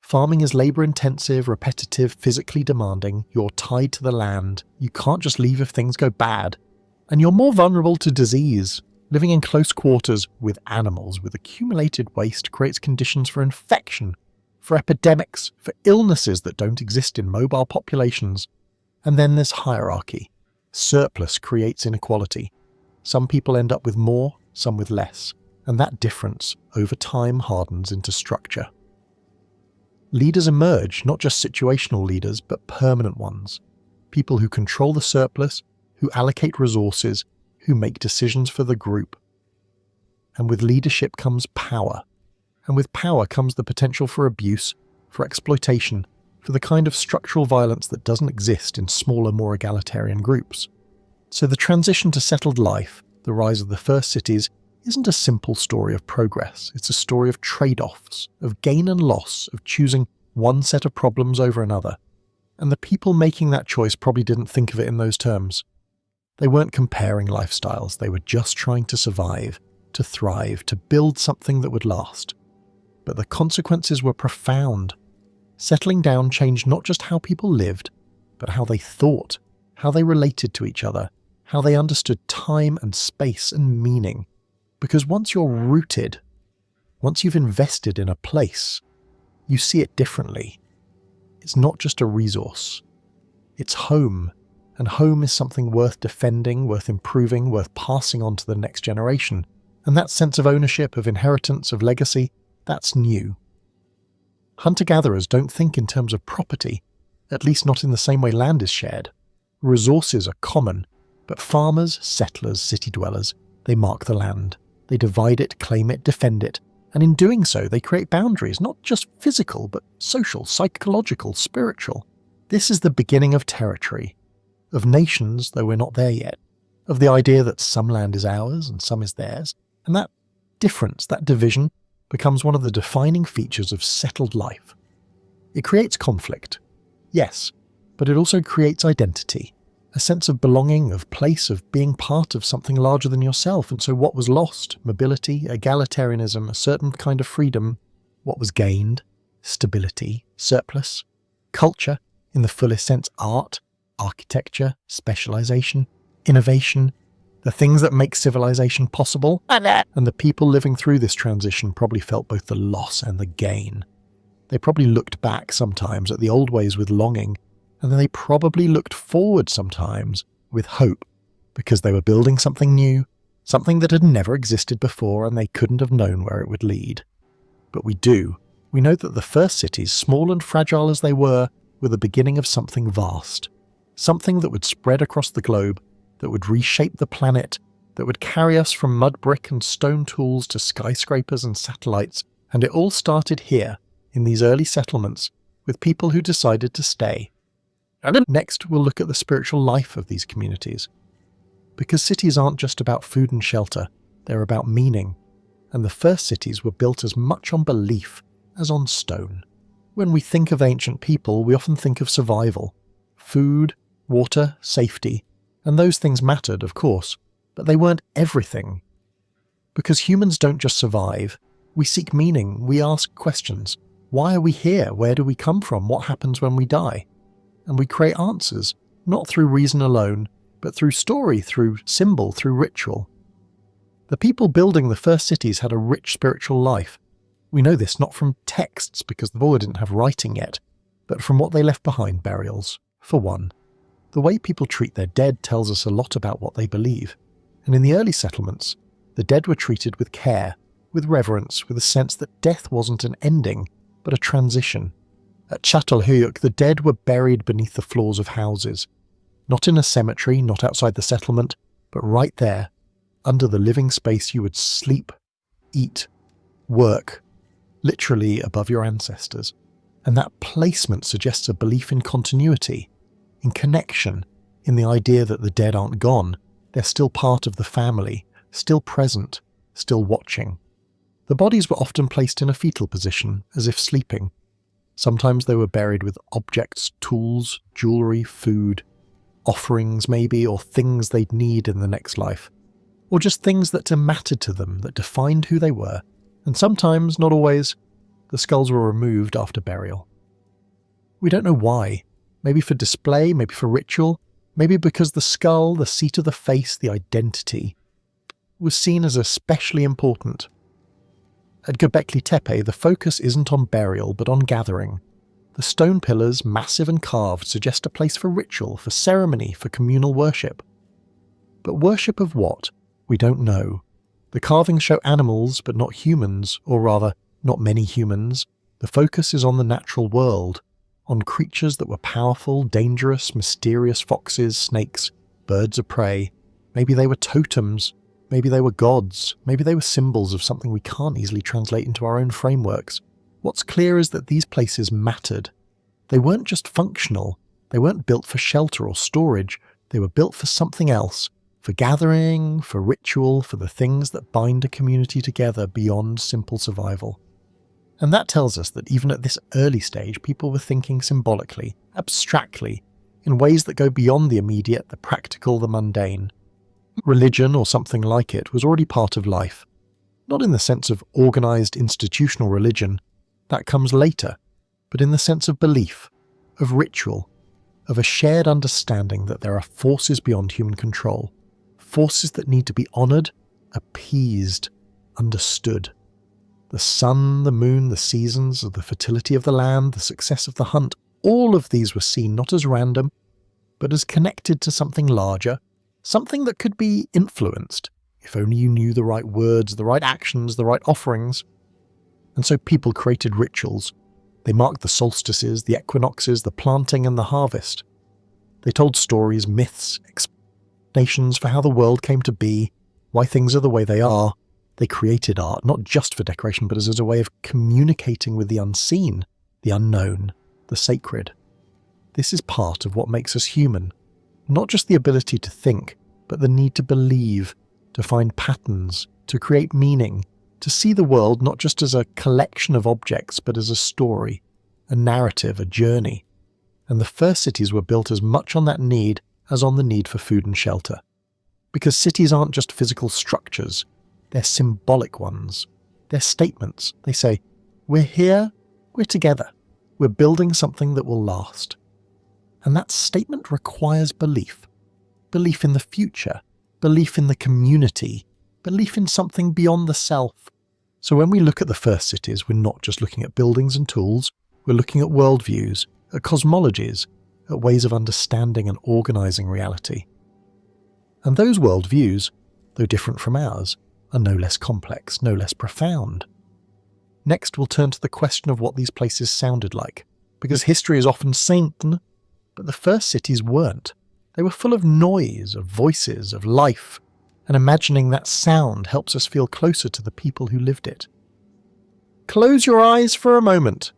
Farming is labour-intensive, repetitive, physically demanding. You're tied to the land. You can't just leave if things go bad. And you're more vulnerable to disease. Living in close quarters with animals with accumulated waste creates conditions for infection, for epidemics, for illnesses that don't exist in mobile populations. And then there's hierarchy. Surplus creates inequality. Some people end up with more, some with less. And that difference, over time, hardens into structure. Leaders emerge, not just situational leaders, but permanent ones. People who control the surplus, who allocate resources, who make decisions for the group. And with leadership comes power. And with power comes the potential for abuse, for exploitation, for the kind of structural violence that doesn't exist in smaller, more egalitarian groups. So the transition to settled life, the rise of the first cities, isn't a simple story of progress. It's a story of trade-offs, of gain and loss, of choosing one set of problems over another. And the people making that choice probably didn't think of it in those terms. They weren't comparing lifestyles, they were just trying to survive, to thrive, to build something that would last. But the consequences were profound. Settling down changed not just how people lived, but how they thought, how they related to each other, how they understood time and space and meaning. Because once you're rooted, once you've invested in a place, you see it differently. It's not just a resource. It's home, and home is something worth defending, worth improving, worth passing on to the next generation. And that sense of ownership, of inheritance, of legacy, that's new. Hunter-gatherers don't think in terms of property, at least not in the same way land is shared. Resources are common, but farmers, settlers, city dwellers, they mark the land. They divide it, claim it, defend it, and in doing so they create boundaries, not just physical, but social, psychological, spiritual. This is the beginning of territory, of nations, though we're not there yet, of the idea that some land is ours and some is theirs, and that difference, that division, becomes one of the defining features of settled life. It creates conflict, yes, but it also creates identity, a sense of belonging, of place, of being part of something larger than yourself. And so what was lost, mobility, egalitarianism, a certain kind of freedom, what was gained, stability, surplus, culture, in the fullest sense, art, architecture, specialization, innovation, the things that make civilization possible. And the people living through this transition probably felt both the loss and the gain. They probably looked back sometimes at the old ways with longing, and then they probably looked forward sometimes with hope, because they were building something new, something that had never existed before, and they couldn't have known where it would lead. But we do. We know that the first cities, small and fragile as they were the beginning of something vast, something that would spread across the globe, that would reshape the planet, that would carry us from mud brick and stone tools to skyscrapers and satellites. And it all started here, in these early settlements, with people who decided to stay. And next, we'll look at the spiritual life of these communities. Because cities aren't just about food and shelter, they're about meaning. And the first cities were built as much on belief as on stone. When we think of ancient people, we often think of survival. Food, water, safety, and those things mattered, of course, but they weren't everything. Because humans don't just survive, we seek meaning, we ask questions. Why are we here? Where do we come from? What happens when we die? And we create answers, not through reason alone, but through story, through symbol, through ritual. The people building the first cities had a rich spiritual life. We know this not from texts, because the Buddha didn't have writing yet, but from what they left behind, burials, for one. The way people treat their dead tells us a lot about what they believe. And in the early settlements, the dead were treated with care, with reverence, with a sense that death wasn't an ending, but a transition. At Çatalhöyük, the dead were buried beneath the floors of houses. Not in a cemetery, not outside the settlement, but right there, under the living space you would sleep, eat, work, literally above your ancestors. And that placement suggests a belief in continuity, in connection, in the idea that the dead aren't gone, they're still part of the family, still present, still watching. The bodies were often placed in a fetal position, as if sleeping. Sometimes they were buried with objects, tools, jewellery, food, offerings maybe, or things they'd need in the next life. Or just things that mattered to them, that defined who they were. And sometimes, not always, the skulls were removed after burial. We don't know why. Maybe for display, maybe for ritual, maybe because the skull, the seat of the face, the identity, was seen as especially important. At Göbekli Tepe, the focus isn't on burial, but on gathering. The stone pillars, massive and carved, suggest a place for ritual, for ceremony, for communal worship. But worship of what? We don't know. The carvings show animals, but not humans, or rather, not many humans. The focus is on the natural world, on creatures that were powerful, dangerous, mysterious foxes, snakes, birds of prey. Maybe they were totems, maybe they were gods, maybe they were symbols of something we can't easily translate into our own frameworks. What's clear is that these places mattered. They weren't just functional, they weren't built for shelter or storage, they were built for something else, for gathering, for ritual, for the things that bind a community together beyond simple survival. And that tells us that even at this early stage, people were thinking symbolically, abstractly, in ways that go beyond the immediate, the practical, the mundane. Religion, or something like it, was already part of life. Not in the sense of organised institutional religion, that comes later, but in the sense of belief, of ritual, of a shared understanding that there are forces beyond human control, forces that need to be honoured, appeased, understood. The sun, the moon, the seasons, the fertility of the land, the success of the hunt, all of these were seen not as random, but as connected to something larger, something that could be influenced, if only you knew the right words, the right actions, the right offerings. And so people created rituals. They marked the solstices, the equinoxes, the planting and the harvest. They told stories, myths, explanations for how the world came to be, why things are the way they are. They created art, not just for decoration, but as a way of communicating with the unseen, the unknown, the sacred. This is part of what makes us human. Not just the ability to think, but the need to believe, to find patterns, to create meaning, to see the world not just as a collection of objects, but as a story, a narrative, a journey. And the first cities were built as much on that need as on the need for food and shelter. Because cities aren't just physical structures, they're symbolic ones. They're statements. They say, we're here, we're together, we're building something that will last. And that statement requires belief. Belief in the future, belief in the community, belief in something beyond the self. So when we look at the first cities, we're not just looking at buildings and tools, we're looking at worldviews, at cosmologies, at ways of understanding and organising reality. And those worldviews, though different from ours, are no less complex, no less profound. Next, we'll turn to the question of what these places sounded like, because history is often saintly, but the first cities weren't. They were full of noise, of voices, of life, and imagining that sound helps us feel closer to the people who lived it. Close your eyes for a moment.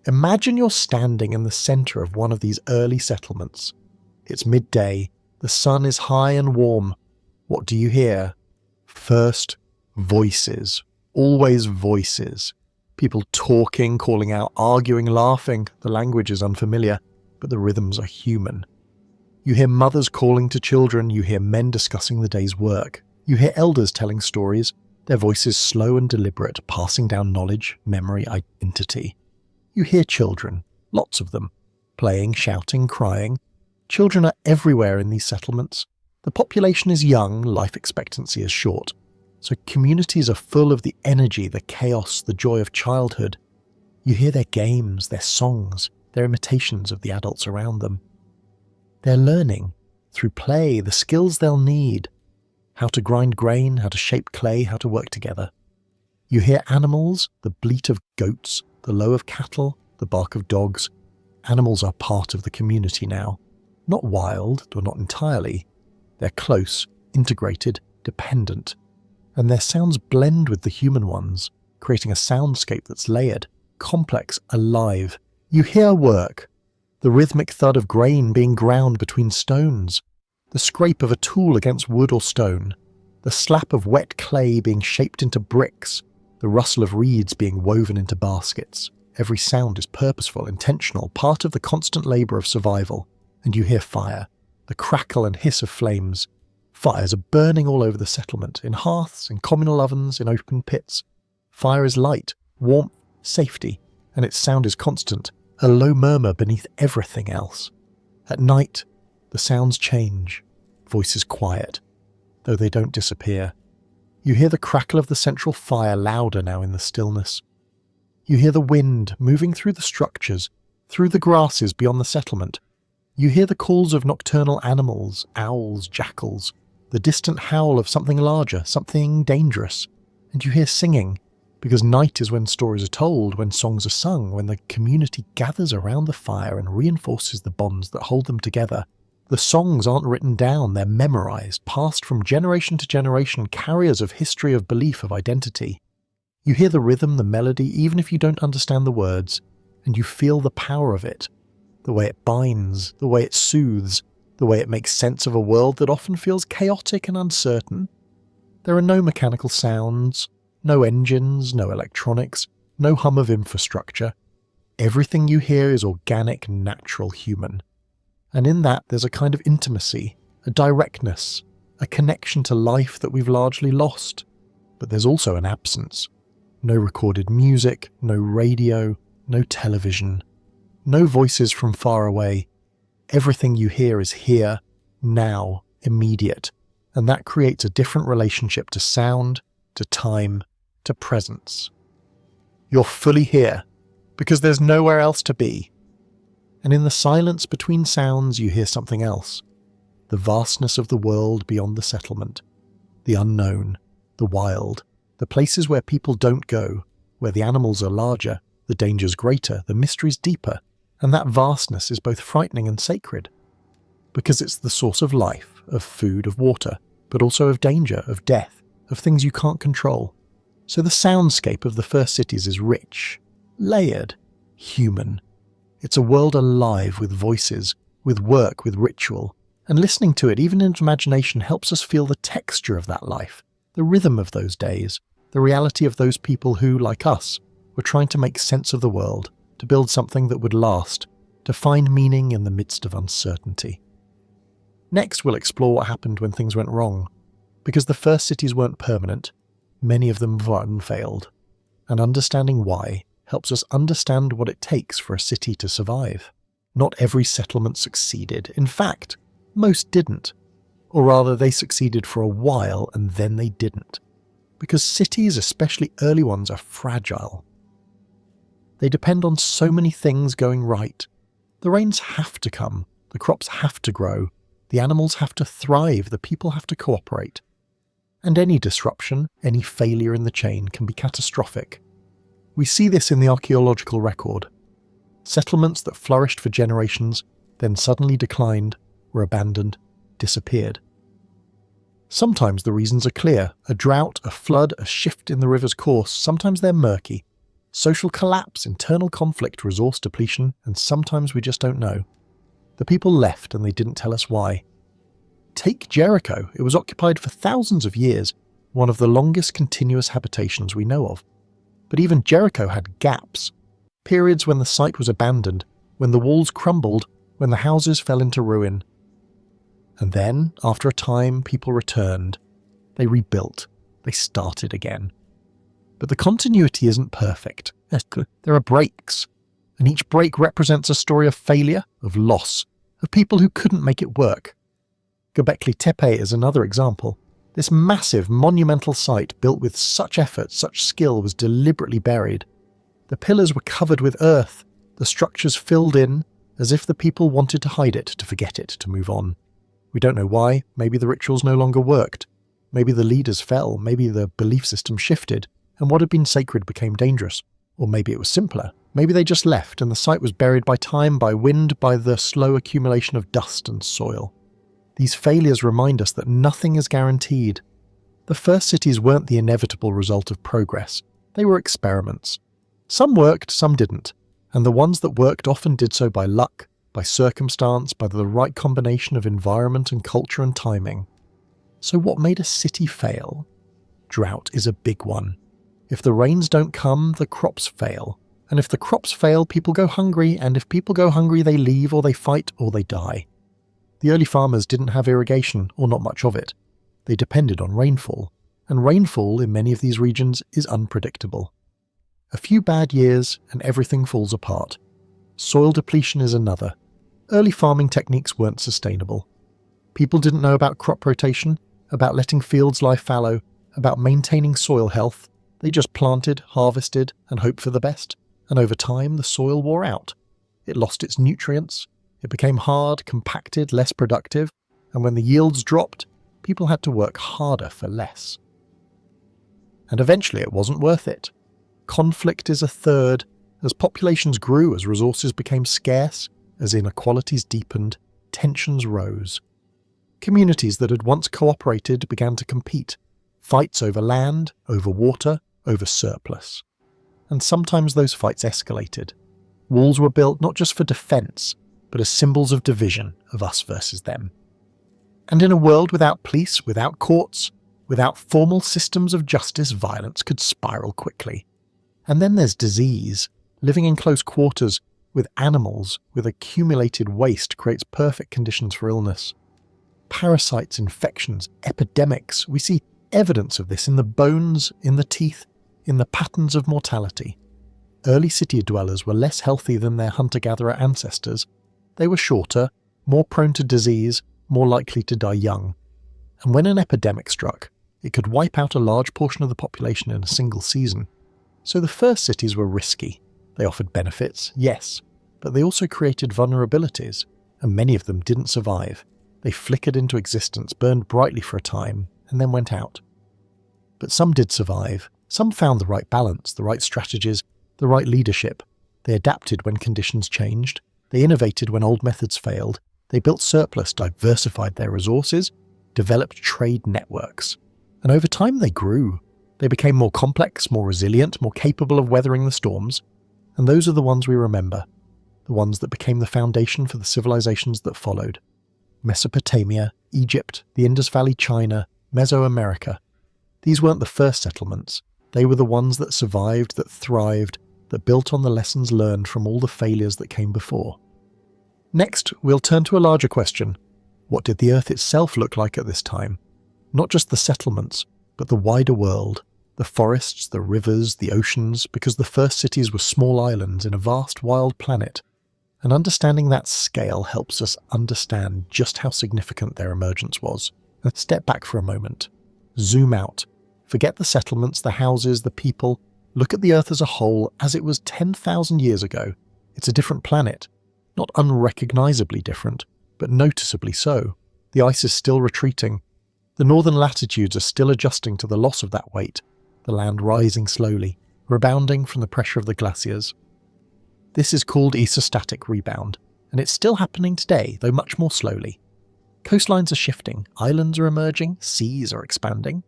Imagine you're standing in the centre of one of these early settlements. It's midday, the sun is high and warm. What do you hear? First, voices. Always voices. People talking, calling out, arguing, laughing. The language is unfamiliar, but the rhythms are human. You hear mothers calling to children, you hear men discussing the day's work. You hear elders telling stories, their voices slow and deliberate, passing down knowledge, memory, identity. You hear children, lots of them, playing, shouting, crying. Children are everywhere in these settlements. The population is young, life expectancy is short. So communities are full of the energy, the chaos, the joy of childhood. You hear their games, their songs, their imitations of the adults around them. They're learning, through play, the skills they'll need. How to grind grain, how to shape clay, how to work together. You hear animals, the bleat of goats, the low of cattle, the bark of dogs. Animals are part of the community now. Not wild, or not entirely. They're close, integrated, dependent. And their sounds blend with the human ones, creating a soundscape that's layered, complex, alive. You hear work, the rhythmic thud of grain being ground between stones, the scrape of a tool against wood or stone, the slap of wet clay being shaped into bricks, the rustle of reeds being woven into baskets. Every sound is purposeful, intentional, part of the constant labour of survival. And you hear fire, the crackle and hiss of flames. Fires are burning all over the settlement, in hearths, in communal ovens, in open pits. Fire is light, warmth, safety, and its sound is constant, a low murmur beneath everything else. At night, the sounds change, voices quiet, though they don't disappear. You hear the crackle of the central fire louder now in the stillness. You hear the wind moving through the structures, through the grasses beyond the settlement. You hear the calls of nocturnal animals, owls, jackals, the distant howl of something larger, something dangerous. And you hear singing, because night is when stories are told, when songs are sung, when the community gathers around the fire and reinforces the bonds that hold them together. The songs aren't written down, they're memorized, passed from generation to generation, carriers of history, of belief, of identity. You hear the rhythm, the melody, even if you don't understand the words, and you feel the power of it, the way it binds, the way it soothes, the way it makes sense of a world that often feels chaotic and uncertain. There are no mechanical sounds, no engines, no electronics, no hum of infrastructure. Everything you hear is organic, natural, human. And in that there's a kind of intimacy, a directness, a connection to life that we've largely lost. But there's also an absence. No recorded music, no radio, no television, no voices from far away. Everything you hear is here, now, immediate, and that creates a different relationship to sound, to time, to presence. You're fully here, because there's nowhere else to be. And in the silence between sounds you hear something else. The vastness of the world beyond the settlement. The unknown, the wild, the places where people don't go, where the animals are larger, the dangers greater, the mysteries deeper, and that vastness is both frightening and sacred. Because it's the source of life, of food, of water, but also of danger, of death, of things you can't control. So the soundscape of the first cities is rich, layered, human. It's a world alive with voices, with work, with ritual, and listening to it, even in imagination, helps us feel the texture of that life, the rhythm of those days, the reality of those people who, like us, were trying to make sense of the world, to build something that would last, to find meaning in the midst of uncertainty. Next, we'll explore what happened when things went wrong. Because the first cities weren't permanent, many of them failed, and understanding why helps us understand what it takes for a city to survive. Not every settlement succeeded. In fact, most didn't. Or rather, they succeeded for a while and then they didn't. Because cities, especially early ones, are fragile. They depend on so many things going right. The rains have to come, the crops have to grow, the animals have to thrive, the people have to cooperate. And any disruption, any failure in the chain can be catastrophic. We see this in the archaeological record. Settlements that flourished for generations, then suddenly declined, were abandoned, disappeared. Sometimes the reasons are clear: a drought, a flood, a shift in the river's course. Sometimes they're murky. Social collapse, internal conflict, resource depletion, and sometimes we just don't know. The people left and they didn't tell us why. Take Jericho. It was occupied for thousands of years, one of the longest continuous habitations we know of. But even Jericho had gaps, periods when the site was abandoned, when the walls crumbled, when the houses fell into ruin. And then, after a time, people returned. They rebuilt. They started again. But the continuity isn't perfect. There are breaks, and each break represents a story of failure, of loss, of people who couldn't make it work. Göbekli Tepe is another example. This massive, monumental site built with such effort, such skill, was deliberately buried. The pillars were covered with earth, the structures filled in, as if the people wanted to hide it, to forget it, to move on. We don't know why. Maybe the rituals no longer worked. Maybe the leaders fell. Maybe the belief system shifted, and what had been sacred became dangerous. Or maybe it was simpler. Maybe they just left, and the site was buried by time, by wind, by the slow accumulation of dust and soil. These failures remind us that nothing is guaranteed. The first cities weren't the inevitable result of progress. They were experiments. Some worked, some didn't, and the ones that worked often did so by luck, by circumstance, by the right combination of environment and culture and timing. So what made a city fail? Drought is a big one. If the rains don't come, the crops fail. And if the crops fail, people go hungry, and if people go hungry, they leave, or they fight, or they die. The early farmers didn't have irrigation, or not much of it. They depended on rainfall, and rainfall in many of these regions is unpredictable. A few bad years, and everything falls apart. Soil depletion is another. Early farming techniques weren't sustainable. People didn't know about crop rotation, about letting fields lie fallow, about maintaining soil health. They just planted, harvested, and hoped for the best. And over time, the soil wore out. It lost its nutrients. It became hard, compacted, less productive. And when the yields dropped, people had to work harder for less. And eventually it wasn't worth it. Conflict is a third. As populations grew, as resources became scarce, as inequalities deepened, tensions rose. Communities that had once cooperated began to compete. Fights over land, over water, over surplus. And sometimes those fights escalated. Walls were built not just for defence, but as symbols of division, of us versus them. And in a world without police, without courts, without formal systems of justice, violence could spiral quickly. And then there's disease. Living in close quarters with animals with accumulated waste creates perfect conditions for illness. Parasites, infections, epidemics, we see evidence of this in the bones, in the teeth, in the patterns of mortality. Early city dwellers were less healthy than their hunter-gatherer ancestors. They were shorter, more prone to disease, more likely to die young. And when an epidemic struck, it could wipe out a large portion of the population in a single season. So the first cities were risky. They offered benefits, yes, but they also created vulnerabilities, and many of them didn't survive. They flickered into existence, burned brightly for a time, and then went out. But some did survive. Some found the right balance, the right strategies, the right leadership. They adapted when conditions changed. They innovated when old methods failed. They built surplus, diversified their resources, developed trade networks. And over time they grew. They became more complex, more resilient, more capable of weathering the storms. And those are the ones we remember. The ones that became the foundation for the civilizations that followed. Mesopotamia, Egypt, the Indus Valley, China, Mesoamerica. These weren't the first settlements. They were the ones that survived, that thrived, that built on the lessons learned from all the failures that came before. Next, we'll turn to a larger question. What did the Earth itself look like at this time? Not just the settlements, but the wider world, the forests, the rivers, the oceans, because the first cities were small islands in a vast wild planet. And understanding that scale helps us understand just how significant their emergence was. Let's step back for a moment. Zoom out. Forget the settlements, the houses, the people. Look at the Earth as a whole as it was 10,000 years ago. It's a different planet. Not unrecognisably different, but noticeably so. The ice is still retreating. The northern latitudes are still adjusting to the loss of that weight, the land rising slowly, rebounding from the pressure of the glaciers. This is called isostatic rebound, and it's still happening today, though much more slowly. Coastlines are shifting, islands are emerging, seas are expanding.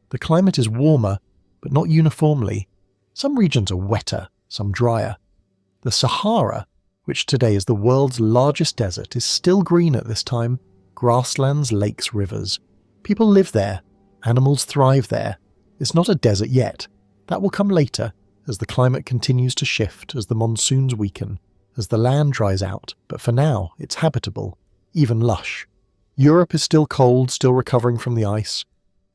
The climate is warmer, but not uniformly. Some regions are wetter, some drier. The Sahara, which today is the world's largest desert, is still green at this time. Grasslands, lakes, rivers. People live there. Animals thrive there. It's not a desert yet. That will come later, as the climate continues to shift, as the monsoons weaken, as the land dries out, but for now, it's habitable, even lush. Europe is still cold, still recovering from the ice.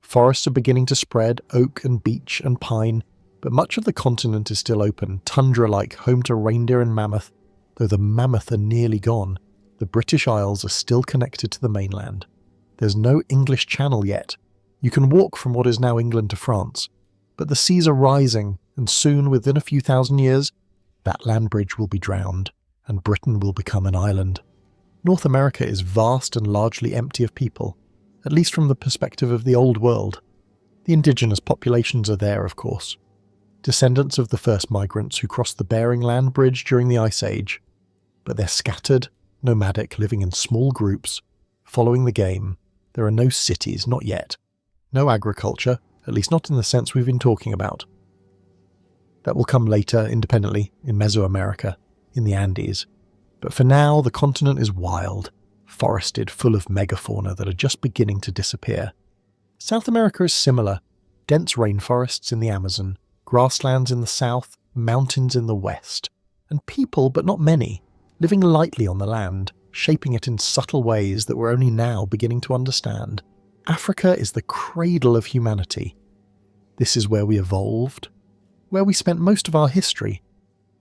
Forests are beginning to spread, oak and beech and pine, but much of the continent is still open, tundra-like, home to reindeer and mammoth. Though the mammoth are nearly gone, the British Isles are still connected to the mainland. There's no English Channel yet. You can walk from what is now England to France, but the seas are rising, and soon, within a few thousand years, that land bridge will be drowned, and Britain will become an island. North America is vast and largely empty of people, at least from the perspective of the Old World. The indigenous populations are there, of course. Descendants of the first migrants who crossed the Bering Land Bridge during the Ice Age. But they're scattered, nomadic, living in small groups, following the game. There are no cities, not yet. No agriculture, at least not in the sense we've been talking about. That will come later, independently, in Mesoamerica, in the Andes. But for now, the continent is wild, forested, full of megafauna that are just beginning to disappear. South America is similar. Dense rainforests in the Amazon, grasslands in the south, mountains in the west. And people, but not many, living lightly on the land, shaping it in subtle ways that we're only now beginning to understand. Africa is the cradle of humanity. This is where we evolved, where we spent most of our history,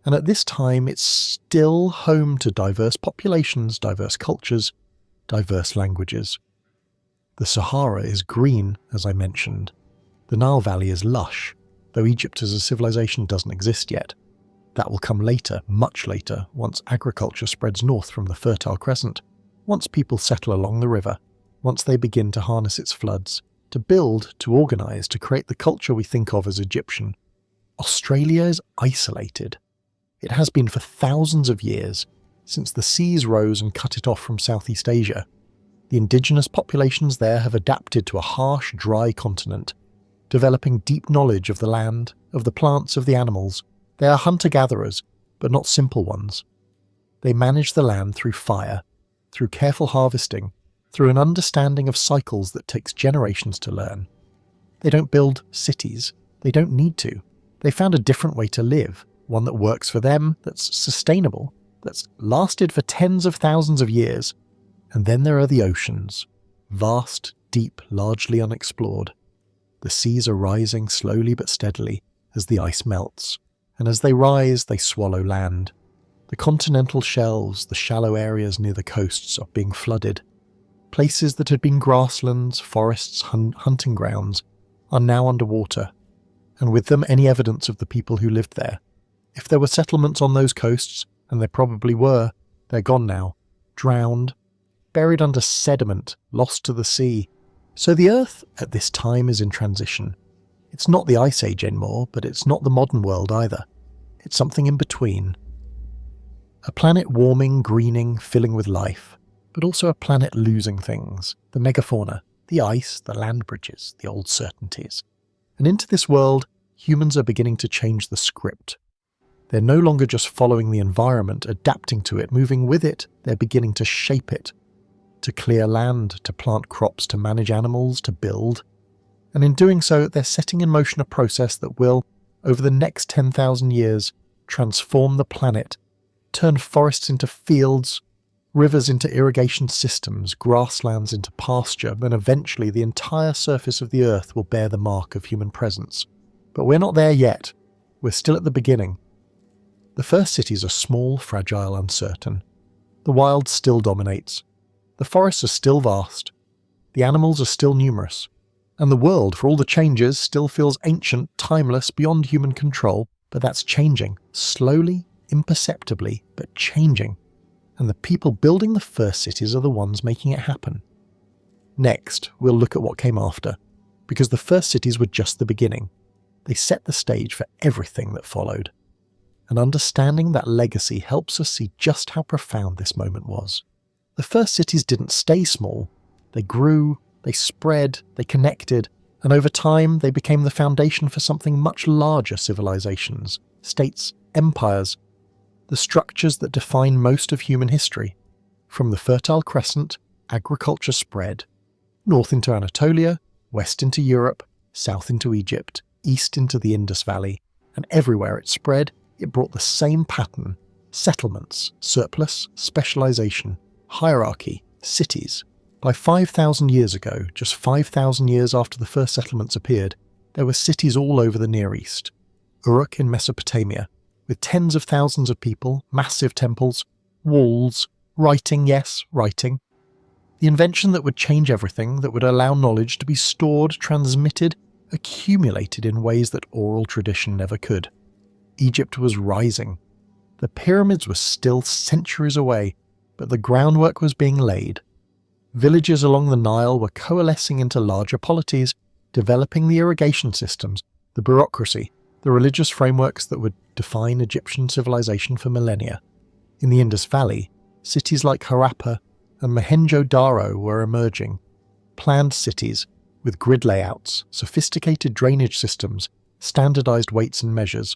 and at this time it's still home to diverse populations, diverse cultures, diverse languages. The Sahara is green, as I mentioned. The Nile Valley is lush, though Egypt as a civilization doesn't exist yet. That will come later, much later, once agriculture spreads north from the Fertile Crescent, once people settle along the river, once they begin to harness its floods, to build, to organise, to create the culture we think of as Egyptian. Australia is isolated. It has been for thousands of years, since the seas rose and cut it off from Southeast Asia. The indigenous populations there have adapted to a harsh, dry continent, developing deep knowledge of the land, of the plants, of the animals. They are hunter-gatherers, but not simple ones. They manage the land through fire, through careful harvesting, through an understanding of cycles that takes generations to learn. They don't build cities. They don't need to. They found a different way to live, one that works for them, that's sustainable, that's lasted for tens of thousands of years. And then there are the oceans, vast, deep, largely unexplored. The seas are rising slowly but steadily as the ice melts, and as they rise, they swallow land. The The continental shelves, the shallow areas near the coasts are being flooded. Places that had been grasslands, forests, hunting grounds are now underwater, and with them any evidence of the people who lived there. If there were settlements on those coasts, and there probably were, they're gone now, drowned, buried under sediment, lost to the sea. So the Earth at this time is in transition. It's not the Ice Age anymore, but it's not the modern world either. It's something in between. A planet warming, greening, filling with life, but also a planet losing things, the megafauna, the ice, the land bridges, the old certainties. And into this world, humans are beginning to change the script. They're no longer just following the environment, adapting to it, moving with it, they're beginning to shape it. To clear land, to plant crops, to manage animals, to build. And in doing so, they're setting in motion a process that will, over the next 10,000 years, transform the planet, turn forests into fields, rivers into irrigation systems, grasslands into pasture, and eventually the entire surface of the Earth will bear the mark of human presence. But we're not there yet. We're still at the beginning. The first cities are small, fragile, uncertain. The wild still dominates. The forests are still vast. The animals are still numerous. And the world, for all the changes, still feels ancient, timeless, beyond human control. But that's changing. Slowly, imperceptibly, but changing. And the people building the first cities are the ones making it happen. Next, we'll look at what came after. Because the first cities were just the beginning. They set the stage for everything that followed. And understanding that legacy helps us see just how profound this moment was. The first cities didn't stay small. They grew, they spread, they connected, and over time they became the foundation for something much larger: civilizations, states, empires, the structures that define most of human history. From the Fertile Crescent, agriculture spread, north into Anatolia, west into Europe, south into Egypt, east into the Indus Valley, and everywhere it spread, it brought the same pattern: settlements, surplus, specialization, hierarchy, cities. By 5,000 years ago, just 5,000 years after the first settlements appeared, there were cities all over the Near East. Uruk in Mesopotamia, with tens of thousands of people, massive temples, walls, writing, yes, writing. The invention that would change everything, that would allow knowledge to be stored, transmitted, accumulated in ways that oral tradition never could. Egypt was rising. The pyramids were still centuries away, but the groundwork was being laid. Villages along the Nile were coalescing into larger polities, developing the irrigation systems, the bureaucracy, the religious frameworks that would define Egyptian civilization for millennia. In the Indus Valley, cities like Harappa and Mohenjo-Daro were emerging. Planned cities with grid layouts, sophisticated drainage systems, standardized weights and measures.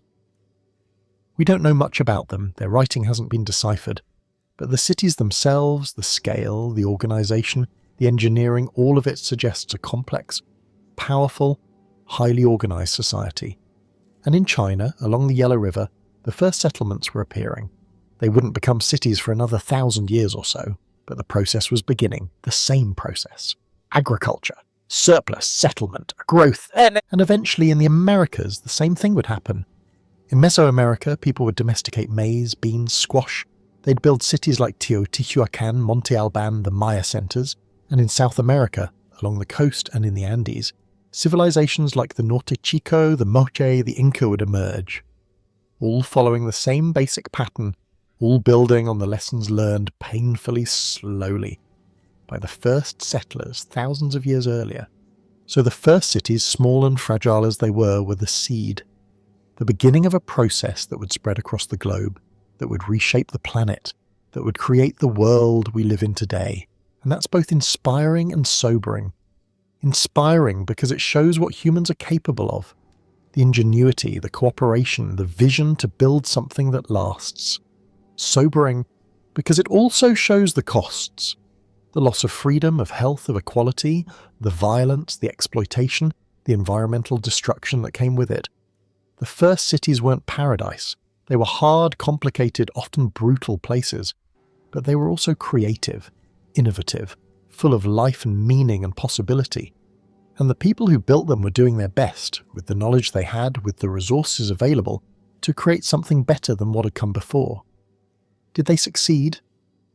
We don't know much about them, their writing hasn't been deciphered. But the cities themselves, the scale, the organization, the engineering, all of it suggests a complex, powerful, highly organized society. And in China, along the Yellow River, the first settlements were appearing. They wouldn't become cities for another 1,000 years or so, but the process was beginning, the same process. Agriculture, surplus, settlement, growth, and eventually in the Americas, the same thing would happen. In Mesoamerica, people would domesticate maize, beans, squash. They'd build cities like Teotihuacan, Monte Alban, the Maya centers, and in South America, along the coast and in the Andes, civilizations like the Norte Chico, the Moche, the Inca would emerge. All following the same basic pattern, all building on the lessons learned painfully slowly by the first settlers thousands of years earlier. So the first cities, small and fragile as they were the seed, the beginning of a process that would spread across the globe, that would reshape the planet, that would create the world we live in today. And that's both inspiring and sobering. Inspiring because it shows what humans are capable of. The ingenuity, the cooperation, the vision to build something that lasts. Sobering because it also shows the costs. The loss of freedom, of health, of equality, the violence, the exploitation, the environmental destruction that came with it. The first cities weren't paradise. They were hard, complicated, often brutal places, but they were also creative, innovative, full of life and meaning and possibility. And the people who built them were doing their best, with the knowledge they had, with the resources available, to create something better than what had come before. Did they succeed?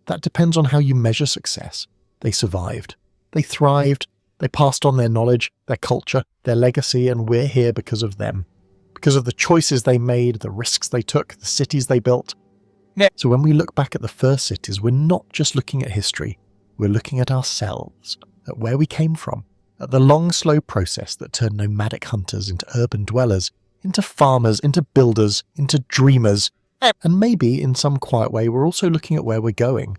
That depends on how you measure success. They survived. They thrived. They passed on their knowledge, their culture, their legacy, and we're here because of them. Because of the choices they made, the risks they took, the cities they built. So when we look back at the first cities, we're not just looking at history. We're looking at ourselves, at where we came from, at the long, slow process that turned nomadic hunters into urban dwellers, into farmers, into builders, into dreamers. And maybe, in some quiet way, we're also looking at where we're going.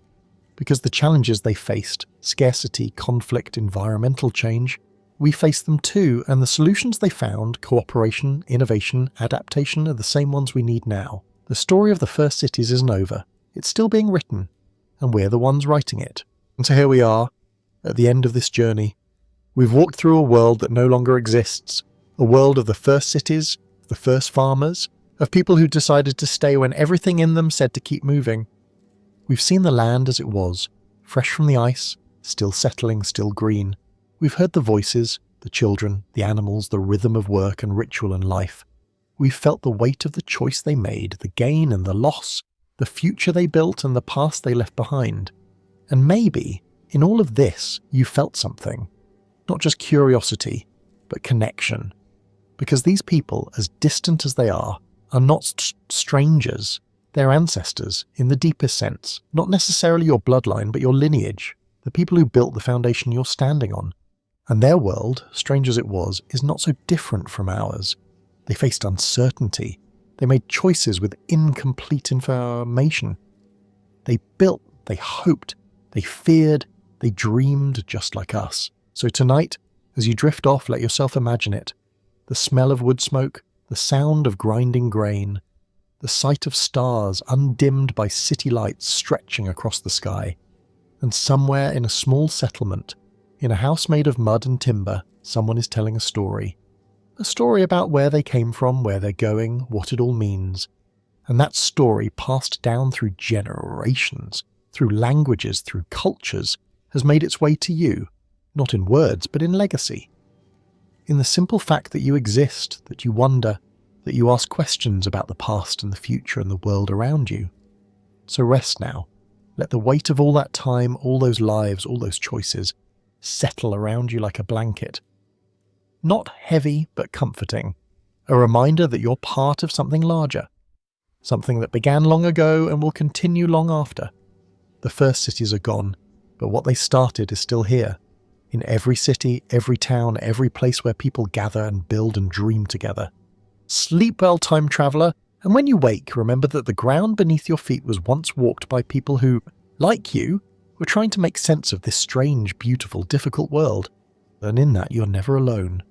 Because the challenges they faced, scarcity, conflict, environmental change, we face them too, and the solutions they found, cooperation, innovation, adaptation, are the same ones we need now. The story of the first cities isn't over. It's still being written, and we're the ones writing it. And so here we are, at the end of this journey. We've walked through a world that no longer exists, a world of the first cities, the first farmers, of people who decided to stay when everything in them said to keep moving. We've seen the land as it was, fresh from the ice, still settling, still green. We've heard the voices, the children, the animals, the rhythm of work and ritual and life. We've felt the weight of the choice they made, the gain and the loss, the future they built and the past they left behind. And maybe, in all of this, you felt something. Not just curiosity, but connection. Because these people, as distant as they are not strangers. They're ancestors, in the deepest sense. Not necessarily your bloodline, but your lineage. The people who built the foundation you're standing on. And their world, strange as it was, is not so different from ours. They faced uncertainty. They made choices with incomplete information. They built, they hoped, they feared, they dreamed just like us. So tonight, as you drift off, let yourself imagine it. The smell of wood smoke, the sound of grinding grain, the sight of stars undimmed by city lights stretching across the sky. And somewhere in a small settlement, in a house made of mud and timber, someone is telling a story. A story about where they came from, where they're going, what it all means. And that story, passed down through generations, through languages, through cultures, has made its way to you, not in words, but in legacy. In the simple fact that you exist, that you wonder, that you ask questions about the past and the future and the world around you. So rest now. Let the weight of all that time, all those lives, all those choices, settle around you like a blanket. Not heavy, but comforting. A reminder that you're part of something larger. Something that began long ago and will continue long after. The first cities are gone, but what they started is still here. In every city, every town, every place where people gather and build and dream together. Sleep well, time traveller, and when you wake, remember that the ground beneath your feet was once walked by people who, like you, were trying to make sense of this strange, beautiful, difficult world. And in that, you're never alone.